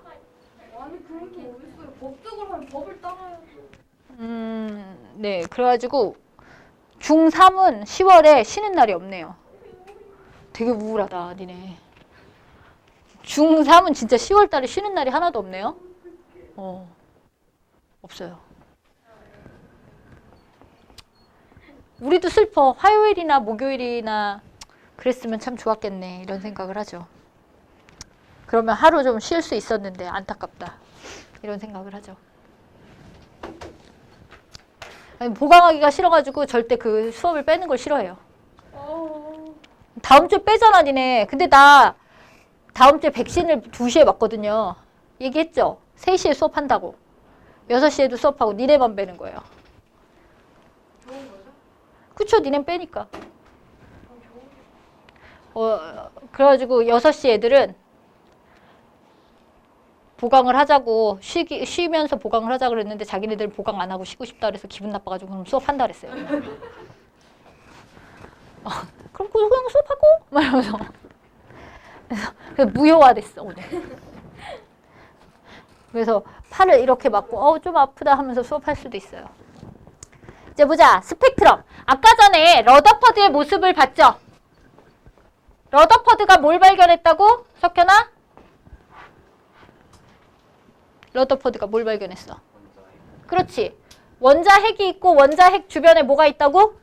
아니 그런 게 어딨어요. 법적으로 하면 법을 따라야죠. 네. 그래가지고 중3은 10월에 쉬는 날이 없네요. 되게 우울하다, 니네. 중3은 진짜 10월 달에 쉬는 날이 하나도 없네요. 없어요. 우리도 슬퍼. 화요일이나 목요일이나 그랬으면 참 좋았겠네. 이런 생각을 하죠. 그러면 하루 좀 쉴 수 있었는데 안타깝다. 이런 생각을 하죠. 아니, 보강하기가 싫어가지고 절대 그 수업을 빼는 걸 싫어해요. 다음 주에 빼잖아 니네. 근데 나 다음 주에 백신을 2시에 맞거든요. 얘기했죠? 3시에 수업한다고. 6시에도 수업하고 니네만 빼는 거예요. 좋은 거죠? 그쵸? 니네 빼니까. 그래가지고 6시 애들은 보강을 하자고 쉬면서 보강을 하자 그랬는데 자기네들은 보강 안 하고 쉬고 싶다 그래서 기분 나빠가지고 그럼 수업한다 그랬어요. 그럼 그냥 수업하고? 막 이러면서. 그래서 무효화됐어 오늘. 그래서 팔을 이렇게 맞고 좀 아프다 하면서 수업할 수도 있어요. 이제 보자. 스펙트럼. 아까 전에 러더퍼드의 모습을 봤죠? 러더퍼드가 뭘 발견했다고? 석현아? 러더퍼드가 뭘 발견했어? 그렇지. 원자핵이 있고 원자핵 주변에 뭐가 있다고?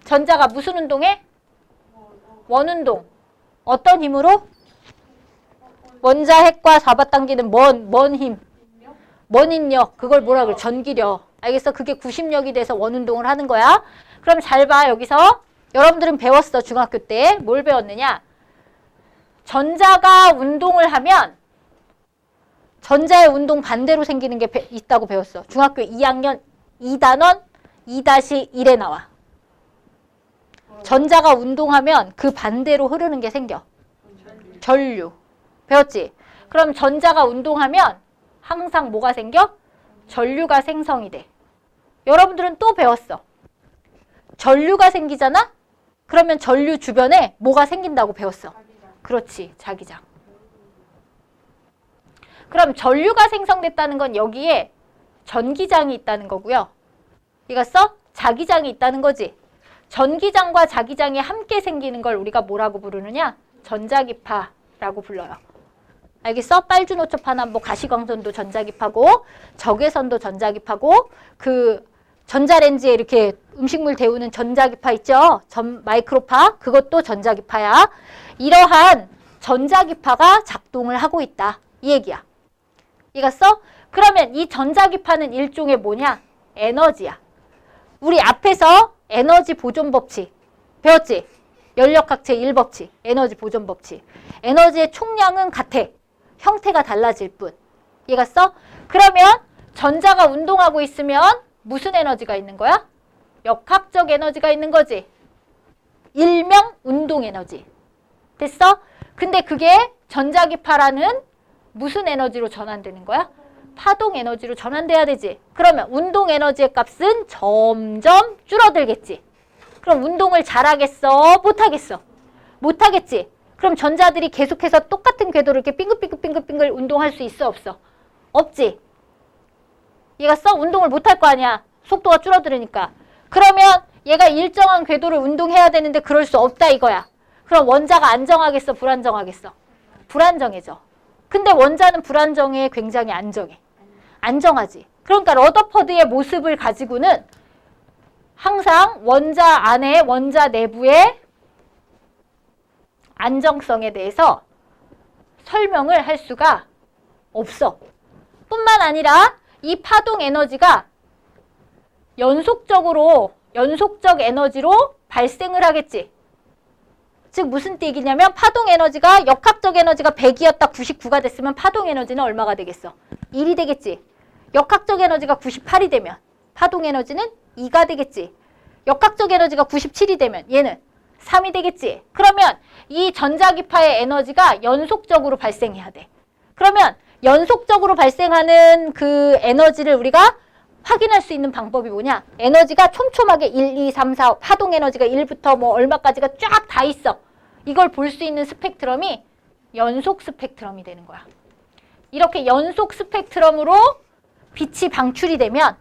전자가 무슨 운동해? 원운동. 어떤 힘으로? 원자핵과 잡아당기는 먼 힘. 먼 인력. 그걸 뭐라 그래? 전기력. 알겠어? 그게 구심력이 돼서 원운동을 하는 거야. 그럼 잘 봐. 여기서 여러분들은 배웠어. 중학교 때. 뭘 배웠느냐? 전자가 운동을 하면 전자의 운동 반대로 생기는 게 있다고 배웠어. 중학교 2학년 2단원 2-1에 나와. 전자가 운동하면 그 반대로 흐르는 게 생겨. 전류. 배웠지? 그럼 전자가 운동하면 항상 뭐가 생겨? 전류가 생성이 돼. 여러분들은 또 배웠어. 전류가 생기잖아? 그러면 전류 주변에 뭐가 생긴다고 배웠어. 그렇지. 자기장. 그럼 전류가 생성됐다는 건 여기에 전기장이 있다는 거고요. 이거써 자기장이 있다는 거지. 전기장과 자기장이 함께 생기는 걸 우리가 뭐라고 부르느냐? 전자기파라고 불러요. 알겠어? 빨주노초파나 뭐 가시광선도 전자기파고 적외선도 전자기파고 그 전자레인지에 이렇게 음식물 데우는 전자기파 있죠? 마이크로파 그것도 전자기파야. 이러한 전자기파가 작동을 하고 있다. 이 얘기야. 이겼어? 그러면 이 전자기파는 일종의 뭐냐? 에너지야. 우리 앞에서 에너지 보존 법칙 배웠지? 연력학체 1법칙, 에너지 보존 법칙. 에너지의 총량은 같아. 형태가 달라질 뿐. 이해갔어? 그러면 전자가 운동하고 있으면 무슨 에너지가 있는 거야? 역학적 에너지가 있는 거지. 일명 운동 에너지. 됐어? 근데 그게 전자기파라는 무슨 에너지로 전환되는 거야? 파동 에너지로 전환돼야 되지. 그러면 운동 에너지의 값은 점점 줄어들겠지. 그럼 운동을 잘하겠어? 못하겠어? 못하겠지. 그럼 전자들이 계속해서 똑같은 궤도를 이렇게 빙글빙글 운동할 수 있어? 없어? 없지. 얘가 운동을 못할 거 아니야. 속도가 줄어들으니까. 그러면 얘가 일정한 궤도를 운동해야 되는데 그럴 수 없다 이거야. 그럼 원자가 안정하겠어? 불안정하겠어? 불안정해져. 근데 원자는 불안정해? 굉장히 안정해? 안정하지. 그러니까 러더퍼드의 모습을 가지고는 항상 원자 안에 원자 내부의 안정성에 대해서 설명을 할 수가 없어. 뿐만 아니라 이 파동 에너지가 연속적 에너지로 발생을 하겠지. 즉 무슨 얘기냐면 파동 에너지가 역학적 에너지가 100이었다 99가 됐으면 파동 에너지는 얼마가 되겠어? 1이 되겠지. 역학적 에너지가 98이 되면 파동 에너지는 2가 되겠지. 역학적 에너지가 97이 되면 얘는 3이 되겠지. 그러면 이 전자기파의 에너지가 연속적으로 발생해야 돼. 그러면 연속적으로 발생하는 그 에너지를 우리가 확인할 수 있는 방법이 뭐냐? 에너지가 촘촘하게 1, 2, 3, 4 파동 에너지가 1부터 뭐 얼마까지가 쫙 다 있어. 이걸 볼 수 있는 스펙트럼이 연속 스펙트럼이 되는 거야. 이렇게 연속 스펙트럼으로 빛이 방출이 되면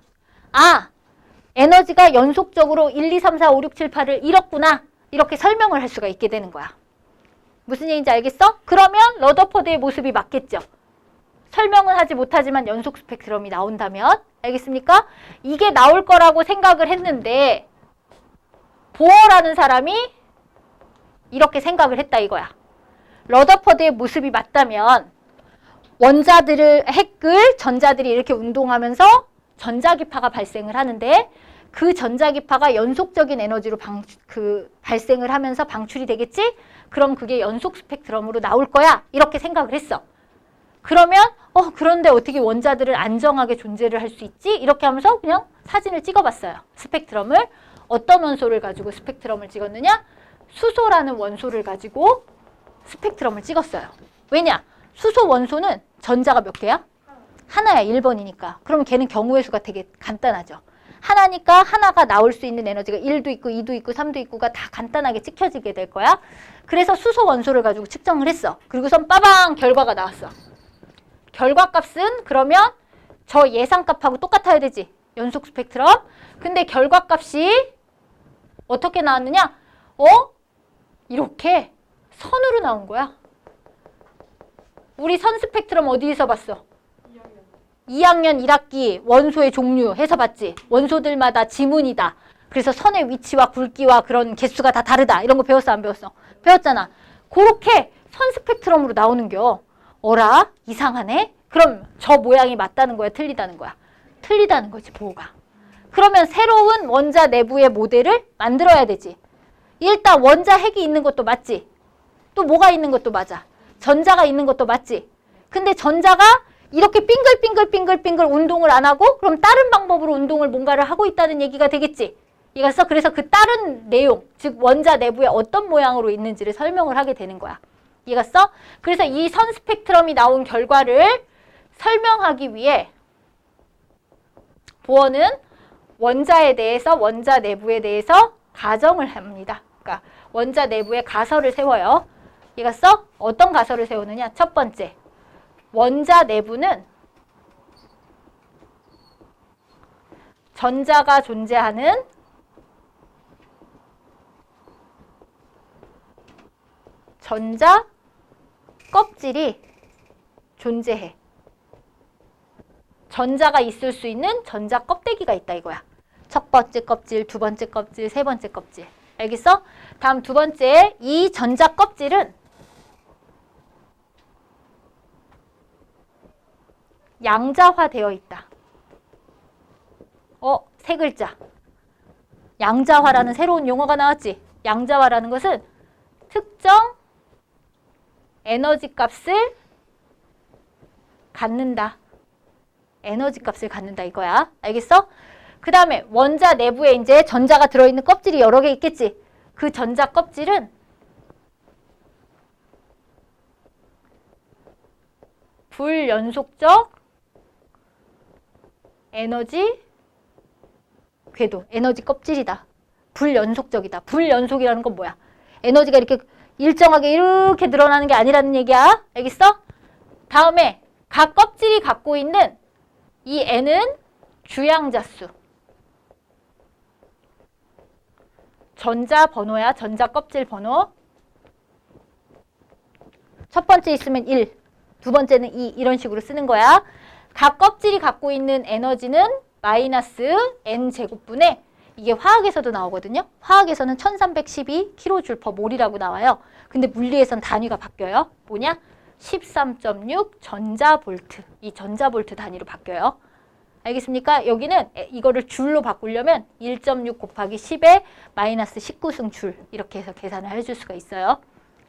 에너지가 연속적으로 1, 2, 3, 4, 5, 6, 7, 8을 잃었구나. 이렇게 설명을 할 수가 있게 되는 거야. 무슨 얘기인지 알겠어? 그러면 러더퍼드의 모습이 맞겠죠. 설명은 하지 못하지만 연속 스펙트럼이 나온다면 알겠습니까? 이게 나올 거라고 생각을 했는데 보어라는 사람이 이렇게 생각을 했다 이거야. 러더퍼드의 모습이 맞다면 원자들을 핵을 전자들이 이렇게 운동하면서 전자기파가 발생을 하는데 그 전자기파가 연속적인 에너지로 발생을 하면서 방출이 되겠지? 그럼 그게 연속 스펙트럼으로 나올 거야. 이렇게 생각을 했어. 그러면 그런데 어떻게 원자들을 안정하게 존재를 할 수 있지? 이렇게 하면서 그냥 사진을 찍어봤어요. 스펙트럼을. 어떤 원소를 가지고 스펙트럼을 찍었느냐? 수소라는 원소를 가지고 스펙트럼을 찍었어요. 왜냐? 수소 원소는 전자가 몇 개야? 하나야. 1번이니까. 그럼 걔는 경우의 수가 되게 간단하죠. 하나니까 하나가 나올 수 있는 에너지가 1도 있고 2도 있고 3도 있고가 다 간단하게 찍혀지게 될 거야. 그래서 수소 원소를 가지고 측정을 했어. 그리고선 빠방 결과가 나왔어. 결과값은 그러면 저 예상값하고 똑같아야 되지. 연속 스펙트럼. 근데 결과값이 어떻게 나왔느냐? 이렇게 선으로 나온 거야. 우리 선 스펙트럼 어디에서 봤어? 2학년 1학기 원소의 종류 해서 봤지. 원소들마다 지문이다. 그래서 선의 위치와 굵기와 그런 개수가 다 다르다. 이런 거 배웠어 안 배웠어? 배웠잖아. 그렇게 선 스펙트럼으로 나오는겨. 어라? 이상하네? 그럼 저 모양이 맞다는 거야? 틀리다는 거야? 틀리다는 거지 보호가. 그러면 새로운 원자 내부의 모델을 만들어야 되지. 일단 원자 핵이 있는 것도 맞지. 또 뭐가 있는 것도 맞아. 전자가 있는 것도 맞지. 근데 전자가 이렇게 빙글빙글 운동을 안 하고 그럼 다른 방법으로 운동을 뭔가를 하고 있다는 얘기가 되겠지. 이해갔어? 그래서 그 다른 내용, 즉 원자 내부에 어떤 모양으로 있는지를 설명을 하게 되는 거야. 이해갔어? 그래서 이 선 스펙트럼이 나온 결과를 설명하기 위해 보어는 원자에 대해서, 원자 내부에 대해서 가정을 합니다. 그러니까 원자 내부에 가설을 세워요. 이해갔어? 어떤 가설을 세우느냐? 첫 번째, 원자 내부는 전자가 존재하는 전자 껍질이 존재해. 전자가 있을 수 있는 전자 껍데기가 있다 이거야. 첫 번째 껍질, 두 번째 껍질, 세 번째 껍질. 알겠어? 다음 두 번째, 이 전자 껍질은 양자화되어 있다. 세 글자. 양자화라는 새로운 용어가 나왔지. 양자화라는 것은 특정 에너지 값을 갖는다. 에너지 값을 갖는다 이거야. 알겠어? 그 다음에 원자 내부에 이제 전자가 들어있는 껍질이 여러 개 있겠지. 그 전자 껍질은 불연속적 에너지 궤도, 에너지 껍질이다. 불연속적이다. 불연속이라는 건 뭐야? 에너지가 이렇게 일정하게 이렇게 늘어나는 게 아니라는 얘기야. 알겠어? 다음에 각 껍질이 갖고 있는 이 N은 주양자수. 전자 번호야. 전자 껍질 번호. 첫 번째 있으면 1, 두 번째는 2 이런 식으로 쓰는 거야. 각 껍질이 갖고 있는 에너지는 마이너스 N제곱분의 이게 화학에서도 나오거든요. 화학에서는 1312kJmol이라고 나와요. 근데 물리에선 단위가 바뀌어요. 뭐냐? 13.6 전자볼트. 이 전자볼트 단위로 바뀌어요. 알겠습니까? 여기는 이거를 줄로 바꾸려면 1.6 곱하기 10에 마이너스 19승 줄 이렇게 해서 계산을 해줄 수가 있어요.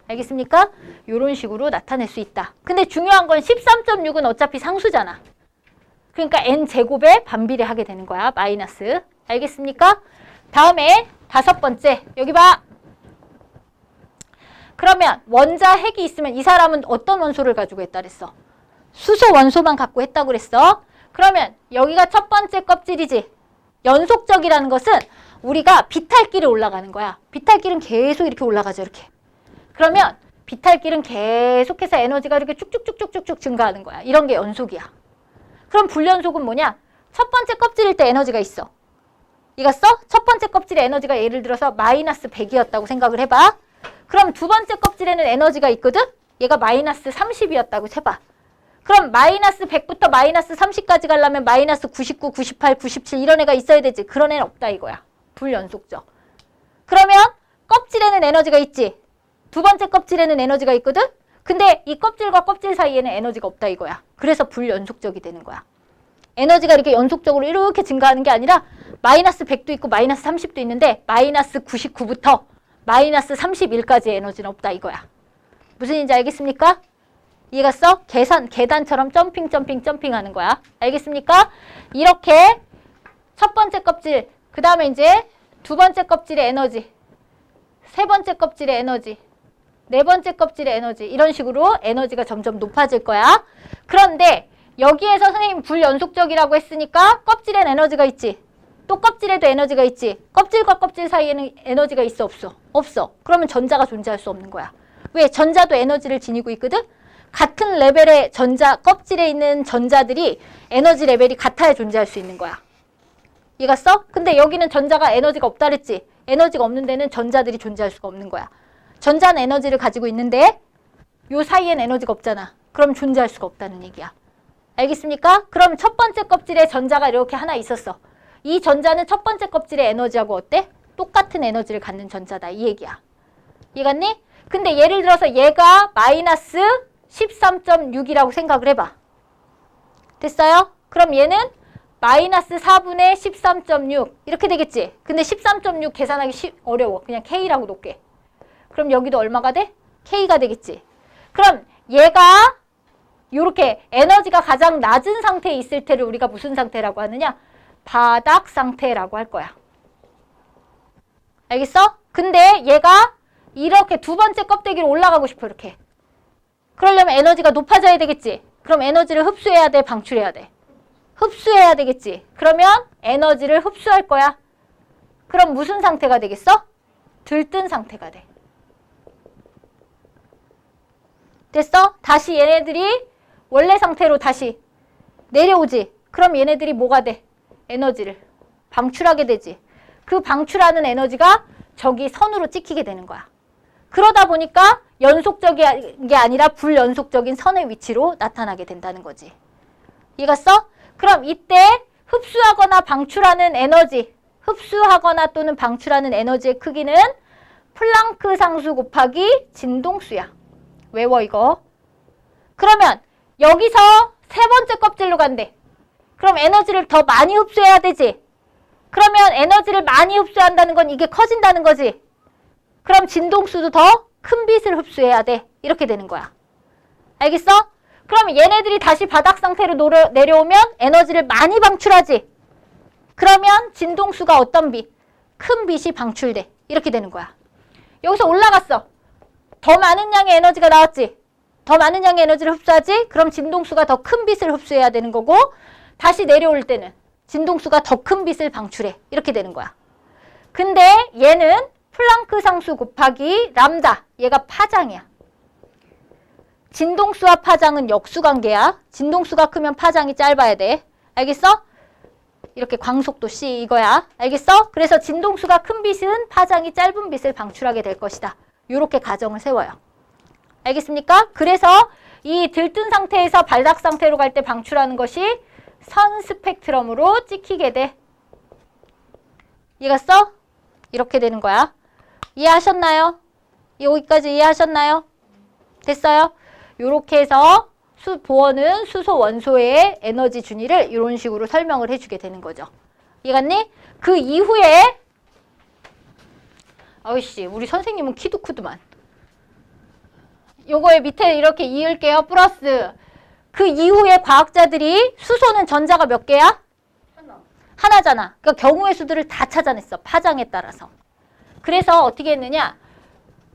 알겠습니까? 이런 식으로 나타낼 수 있다. 근데 중요한 건 13.6은 어차피 상수잖아. 그러니까 n제곱에 반비례하게 되는 거야. 마이너스. 알겠습니까? 다음에 다섯 번째. 여기 봐. 그러면 원자 핵이 있으면 이 사람은 어떤 원소를 가지고 했다 그랬어? 수소 원소만 갖고 했다고 그랬어. 그러면 여기가 첫 번째 껍질이지. 연속적이라는 것은 우리가 비탈길을 올라가는 거야. 비탈길은 계속 이렇게 올라가죠. 이렇게. 그러면 비탈길은 계속해서 에너지가 이렇게 쭉쭉쭉쭉쭉 증가하는 거야. 이런 게 연속이야. 그럼 불연속은 뭐냐? 첫 번째 껍질일 때 에너지가 있어. 이거 써? 첫 번째 껍질의 에너지가 예를 들어서 마이너스 100이었다고 생각을 해봐. 그럼 두 번째 껍질에는 에너지가 있거든? 얘가 마이너스 30이었다고 세봐. 그럼 마이너스 100부터 마이너스 30까지 가려면 마이너스 99, 98, 97 이런 애가 있어야 되지. 그런 애는 없다 이거야. 불연속적. 그러면 껍질에는 에너지가 있지. 두 번째 껍질에는 에너지가 있거든? 근데 이 껍질과 껍질 사이에는 에너지가 없다 이거야. 그래서 불연속적이 되는 거야. 에너지가 이렇게 연속적으로 이렇게 증가하는 게 아니라 마이너스 100도 있고 마이너스 30도 있는데 마이너스 99부터 마이너스 31까지의 에너지는 없다 이거야. 무슨 얘기인지 알겠습니까? 이해갔어? 계단처럼 점핑 하는 거야. 알겠습니까? 이렇게 첫 번째 껍질, 그 다음에 이제 두 번째 껍질의 에너지, 세 번째 껍질의 에너지, 네 번째 껍질의 에너지, 이런 식으로 에너지가 점점 높아질 거야. 그런데 여기에서 선생님 불연속적이라고 했으니까 껍질엔 에너지가 있지. 또 껍질에도 에너지가 있지. 껍질과 껍질 사이에는 에너지가 있어 없어? 없어. 그러면 전자가 존재할 수 없는 거야. 왜? 전자도 에너지를 지니고 있거든? 같은 레벨의 전자, 껍질에 있는 전자들이 에너지 레벨이 같아야 존재할 수 있는 거야. 이해갔어? 근데 여기는 전자가 에너지가 없다 그랬지? 에너지가 없는 데는 전자들이 존재할 수가 없는 거야. 전자는 에너지를 가지고 있는데 요 사이엔 에너지가 없잖아. 그럼 존재할 수가 없다는 얘기야. 알겠습니까? 그럼 첫 번째 껍질에 전자가 이렇게 하나 있었어. 이 전자는 첫 번째 껍질의 에너지하고 어때? 똑같은 에너지를 갖는 전자다. 이 얘기야. 이해갔니? 근데 예를 들어서 얘가 마이너스 13.6이라고 생각을 해봐. 됐어요? 그럼 얘는 마이너스 4분의 13.6 이렇게 되겠지? 근데 13.6 계산하기 어려워. 그냥 K라고 놓게. 그럼 여기도 얼마가 돼? K가 되겠지? 그럼 얘가 이렇게 에너지가 가장 낮은 상태에 있을 때를 우리가 무슨 상태라고 하느냐? 바닥 상태라고 할 거야. 알겠어? 근데 얘가 이렇게 두 번째 껍데기로 올라가고 싶어 이렇게. 그러려면 에너지가 높아져야 되겠지? 그럼 에너지를 흡수해야 돼? 방출해야 돼? 흡수해야 되겠지? 그러면 에너지를 흡수할 거야. 그럼 무슨 상태가 되겠어? 들뜬 상태가 돼. 됐어? 다시 얘네들이 원래 상태로 다시 내려오지. 그럼 얘네들이 뭐가 돼? 에너지를 방출하게 되지. 그 방출하는 에너지가 저기 선으로 찍히게 되는 거야. 그러다 보니까 연속적인 게 아니라 불연속적인 선의 위치로 나타나게 된다는 거지. 이해갔어? 그럼 이때 흡수하거나 방출하는 에너지, 흡수하거나 또는 방출하는 에너지의 크기는 플랑크 상수 곱하기 진동수야. 외워 이거. 그러면 여기서 세 번째 껍질로 간대. 그럼 에너지를 더 많이 흡수해야 되지. 그러면 에너지를 많이 흡수한다는 건 이게 커진다는 거지. 그럼 진동수도 더 큰 빛을 흡수해야 돼. 이렇게 되는 거야. 알겠어? 그러면 얘네들이 다시 바닥 상태로 내려오면 에너지를 많이 방출하지. 그러면 진동수가 어떤 빛? 큰 빛이 방출돼. 이렇게 되는 거야. 여기서 올라갔어. 더 많은 양의 에너지가 나왔지. 더 많은 양의 에너지를 흡수하지. 그럼 진동수가 더 큰 빛을 흡수해야 되는 거고 다시 내려올 때는 진동수가 더 큰 빛을 방출해. 이렇게 되는 거야. 근데 얘는 플랑크 상수 곱하기 람다. 얘가 파장이야. 진동수와 파장은 역수관계야. 진동수가 크면 파장이 짧아야 돼. 알겠어? 이렇게 광속도 C 이거야. 알겠어? 그래서 진동수가 큰 빛은 파장이 짧은 빛을 방출하게 될 것이다. 이렇게 가정을 세워요. 알겠습니까? 그래서 이 들뜬 상태에서 바닥 상태로 갈 때 방출하는 것이 선 스펙트럼으로 찍히게 돼. 이해갔어? 이렇게 되는 거야. 이해하셨나요? 여기까지 이해하셨나요? 됐어요? 이렇게 해서 보어는 수소 원소의 에너지 준위를 이런 식으로 설명을 해주게 되는 거죠. 이해갔니? 그 이후에 아이씨 우리 선생님은 키도 크더만. 요거에 밑에 이렇게 이을게요. 플러스 그 이후에 과학자들이 수소는 전자가 몇 개야? 하나잖아. 그러니까 경우의 수들을 다 찾아냈어. 파장에 따라서. 그래서 어떻게 했느냐.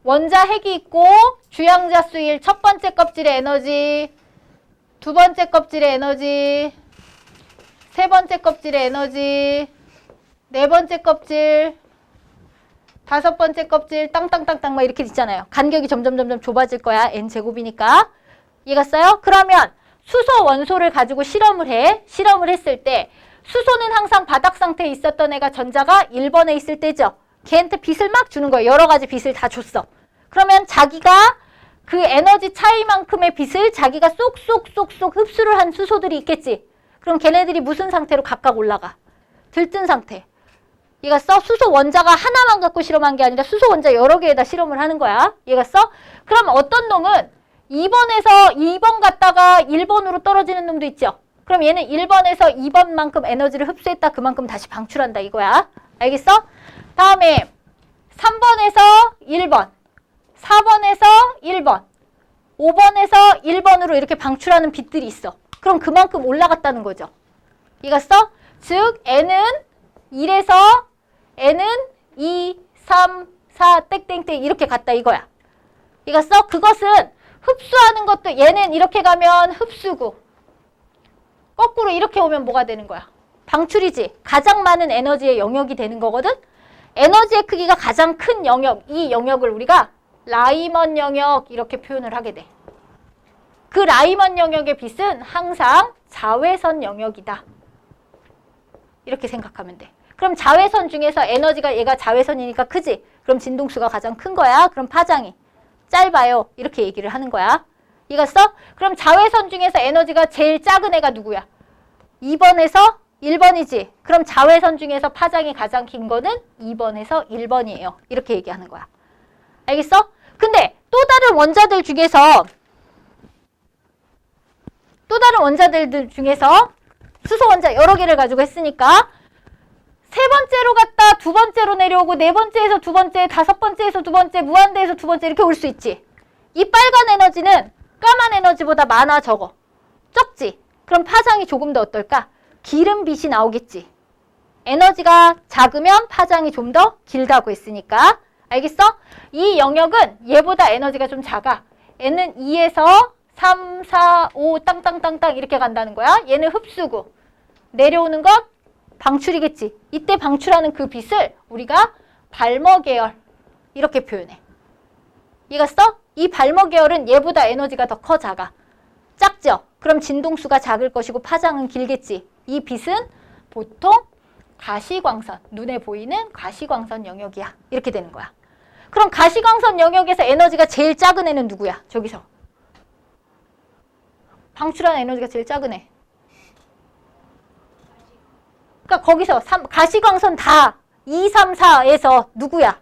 원자 핵이 있고 주양자 수일 첫 번째 껍질의 에너지, 두 번째 껍질의 에너지, 세 번째 껍질의 에너지, 네 번째 껍질, 다섯 번째 껍질 땅땅땅땅 막 이렇게 있잖아요. 간격이 점점 좁아질 거야. n제곱이니까. 이해갔어요? 그러면 수소 원소를 가지고 실험을 해. 실험을 했을 때 수소는 항상 바닥 상태에 있었던 애가 전자가 1번에 있을 때죠. 걔한테 빛을 막 주는 거예요. 여러 가지 빛을 다 줬어. 그러면 자기가 그 에너지 차이만큼의 빛을 자기가 쏙쏙쏙쏙 흡수를 한 수소들이 있겠지. 그럼 걔네들이 무슨 상태로 각각 올라가? 들뜬 상태. 얘가 써? 수소 원자가 하나만 갖고 실험한 게 아니라 수소 원자 여러 개에다 실험을 하는 거야. 얘가 써? 그럼 어떤 놈은 2번에서 2번 갔다가 1번으로 떨어지는 놈도 있죠. 그럼 얘는 1번에서 2번만큼 에너지를 흡수했다. 그만큼 다시 방출한다 이거야. 알겠어? 다음에 3번에서 1번, 4번에서 1번, 5번에서 1번으로 이렇게 방출하는 빛들이 있어. 그럼 그만큼 올라갔다는 거죠. 이해갔어? 즉 N은 1에서 N은 2, 3, 4 땡땡땡 이렇게 갔다 이거야. 이해갔어? 그것은 흡수하는 것도 얘는 이렇게 가면 흡수고 거꾸로 이렇게 오면 뭐가 되는 거야? 방출이지. 가장 많은 에너지의 영역이 되는 거거든. 에너지의 크기가 가장 큰 영역, 이 영역을 우리가 라이먼 영역 이렇게 표현을 하게 돼. 그 라이먼 영역의 빛은 항상 자외선 영역이다. 이렇게 생각하면 돼. 그럼 자외선 중에서 에너지가 얘가 자외선이니까 크지? 그럼 진동수가 가장 큰 거야. 그럼 파장이 짧아요. 이렇게 얘기를 하는 거야. 이해갔어? 그럼 자외선 중에서 에너지가 제일 작은 애가 누구야? 2번에서 1번이지. 그럼 자외선 중에서 파장이 가장 긴 거는 2번에서 1번이에요. 이렇게 얘기하는 거야. 알겠어? 근데 또 다른 원자들 중에서 수소 원자 여러 개를 가지고 했으니까 세 번째로 갔다 두 번째로 내려오고 네 번째에서 두 번째, 다섯 번째에서 두 번째, 무한대에서 두 번째 이렇게 올 수 있지. 이 빨간 에너지는 까만 에너지보다 많아 적어? 적지? 그럼 파장이 조금 더 어떨까? 기름빛이 나오겠지. 에너지가 작으면 파장이 좀 더 길다고 했으니까. 알겠어? 이 영역은 얘보다 에너지가 좀 작아. 얘는 2에서 3, 4, 5 땅땅땅땅 이렇게 간다는 거야. 얘는 흡수고 내려오는 건 방출이겠지. 이때 방출하는 그 빛을 우리가 발머 계열 이렇게 표현해. 이해갔어? 이 발머 계열은 얘보다 에너지가 더 커 작아? 작죠? 그럼 진동수가 작을 것이고 파장은 길겠지. 이 빛은 보통 가시광선, 눈에 보이는 가시광선 영역이야. 이렇게 되는 거야. 그럼 가시광선 영역에서 에너지가 제일 작은 애는 누구야? 저기서. 방출하는 에너지가 제일 작은 애. 그러니까 거기서 가시광선 다 2, 3, 4에서 누구야?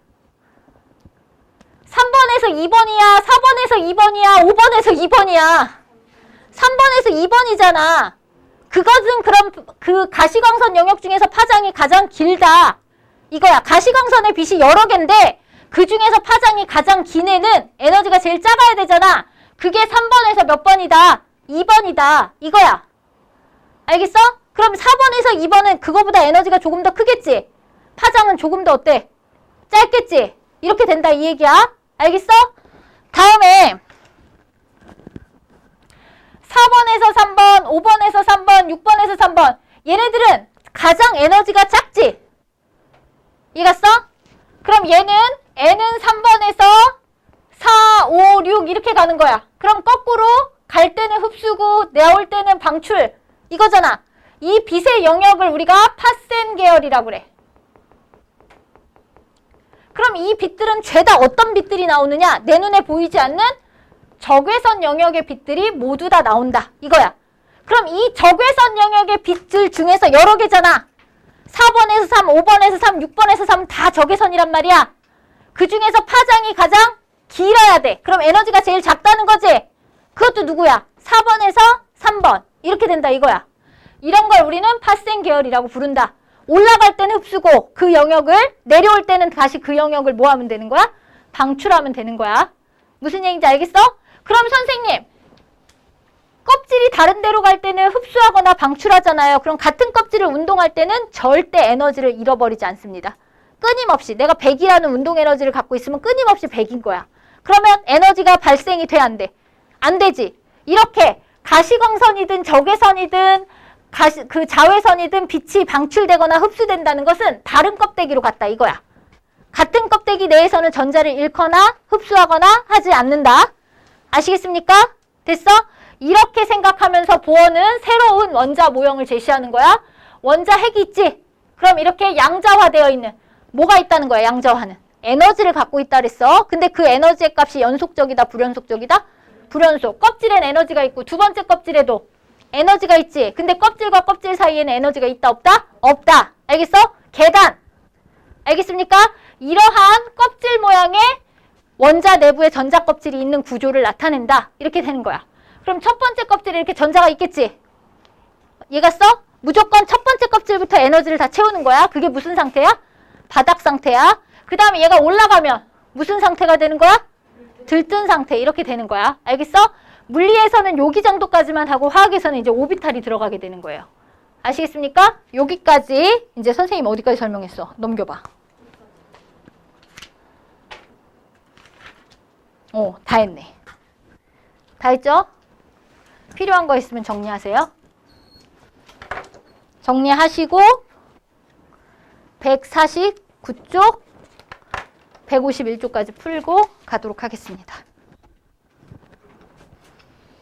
3번에서 2번이야, 4번에서 2번이야, 5번에서 2번이야. 3번에서 2번이잖아. 그것은 그럼 그 가시광선 영역 중에서 파장이 가장 길다. 이거야. 가시광선의 빛이 여러 개인데 그 중에서 파장이 가장 긴 애는 에너지가 제일 작아야 되잖아. 그게 3번에서 몇 번이다? 2번이다. 이거야. 알겠어? 그럼 4번에서 2번은 그거보다 에너지가 조금 더 크겠지? 파장은 조금 더 어때? 짧겠지? 이렇게 된다 이 얘기야. 알겠어? 다음에 4번에서 3번, 5번에서 3번, 6번에서 3번 얘네들은 가장 에너지가 작지? 이해갔어? 그럼 얘는 N은 3번에서 4, 5, 6 이렇게 가는 거야. 그럼 거꾸로 갈 때는 흡수고 나올 때는 방출 이거잖아. 이 빛의 영역을 우리가 파센 계열이라고 그래. 그럼 이 빛들은 죄다 어떤 빛들이 나오느냐? 내 눈에 보이지 않는 적외선 영역의 빛들이 모두 다 나온다. 이거야. 그럼 이 적외선 영역의 빛들 중에서 여러 개잖아. 4번에서 3, 5번에서 3, 6번에서 3 다 적외선이란 말이야. 그 중에서 파장이 가장 길어야 돼. 그럼 에너지가 제일 작다는 거지? 그것도 누구야? 4번에서 3번. 이렇게 된다 이거야. 이런 걸 우리는 파센 계열이라고 부른다. 올라갈 때는 흡수고 그 영역을 내려올 때는 다시 그 영역을 뭐 하면 되는 거야? 방출하면 되는 거야. 무슨 얘기인지 알겠어? 그럼 선생님 껍질이 다른 데로 갈 때는 흡수하거나 방출하잖아요. 그럼 같은 껍질을 운동할 때는 절대 에너지를 잃어버리지 않습니다. 끊임없이 내가 100이라는 운동 에너지를 갖고 있으면 끊임없이 100인 거야. 그러면 에너지가 발생이 돼 안 돼? 안 되지. 이렇게 가시광선이든 적외선이든 그 자외선이든 빛이 방출되거나 흡수된다는 것은 다른 껍데기로 갔다 이거야. 같은 껍데기 내에서는 전자를 잃거나 흡수하거나 하지 않는다. 아시겠습니까? 됐어? 이렇게 생각하면서 보어는 새로운 원자 모형을 제시하는 거야. 원자 핵이 있지? 그럼 이렇게 양자화되어 있는 뭐가 있다는 거야, 양자화는? 에너지를 갖고 있다 그랬어. 근데 그 에너지의 값이 연속적이다, 불연속적이다? 불연속. 껍질엔 에너지가 있고 두 번째 껍질에도 에너지가 있지. 근데 껍질과 껍질 사이에는 에너지가 있다, 없다? 없다. 알겠어? 계단. 알겠습니까? 이러한 껍질 모양의 원자 내부에 전자 껍질이 있는 구조를 나타낸다. 이렇게 되는 거야. 그럼 첫 번째 껍질에 이렇게 전자가 있겠지? 이해갔어? 무조건 첫 번째 껍질부터 에너지를 다 채우는 거야. 그게 무슨 상태야? 바닥 상태야. 그 다음에 얘가 올라가면 무슨 상태가 되는 거야? 들뜬 상태. 이렇게 되는 거야. 알겠어? 물리에서는 여기 정도까지만 하고 화학에서는 이제 오비탈이 들어가게 되는 거예요. 아시겠습니까? 여기까지 이제 선생님 어디까지 설명했어? 넘겨봐. 다 했네. 다 했죠? 필요한 거 있으면 정리하세요. 정리하시고 149쪽, 151쪽까지 풀고 가도록 하겠습니다.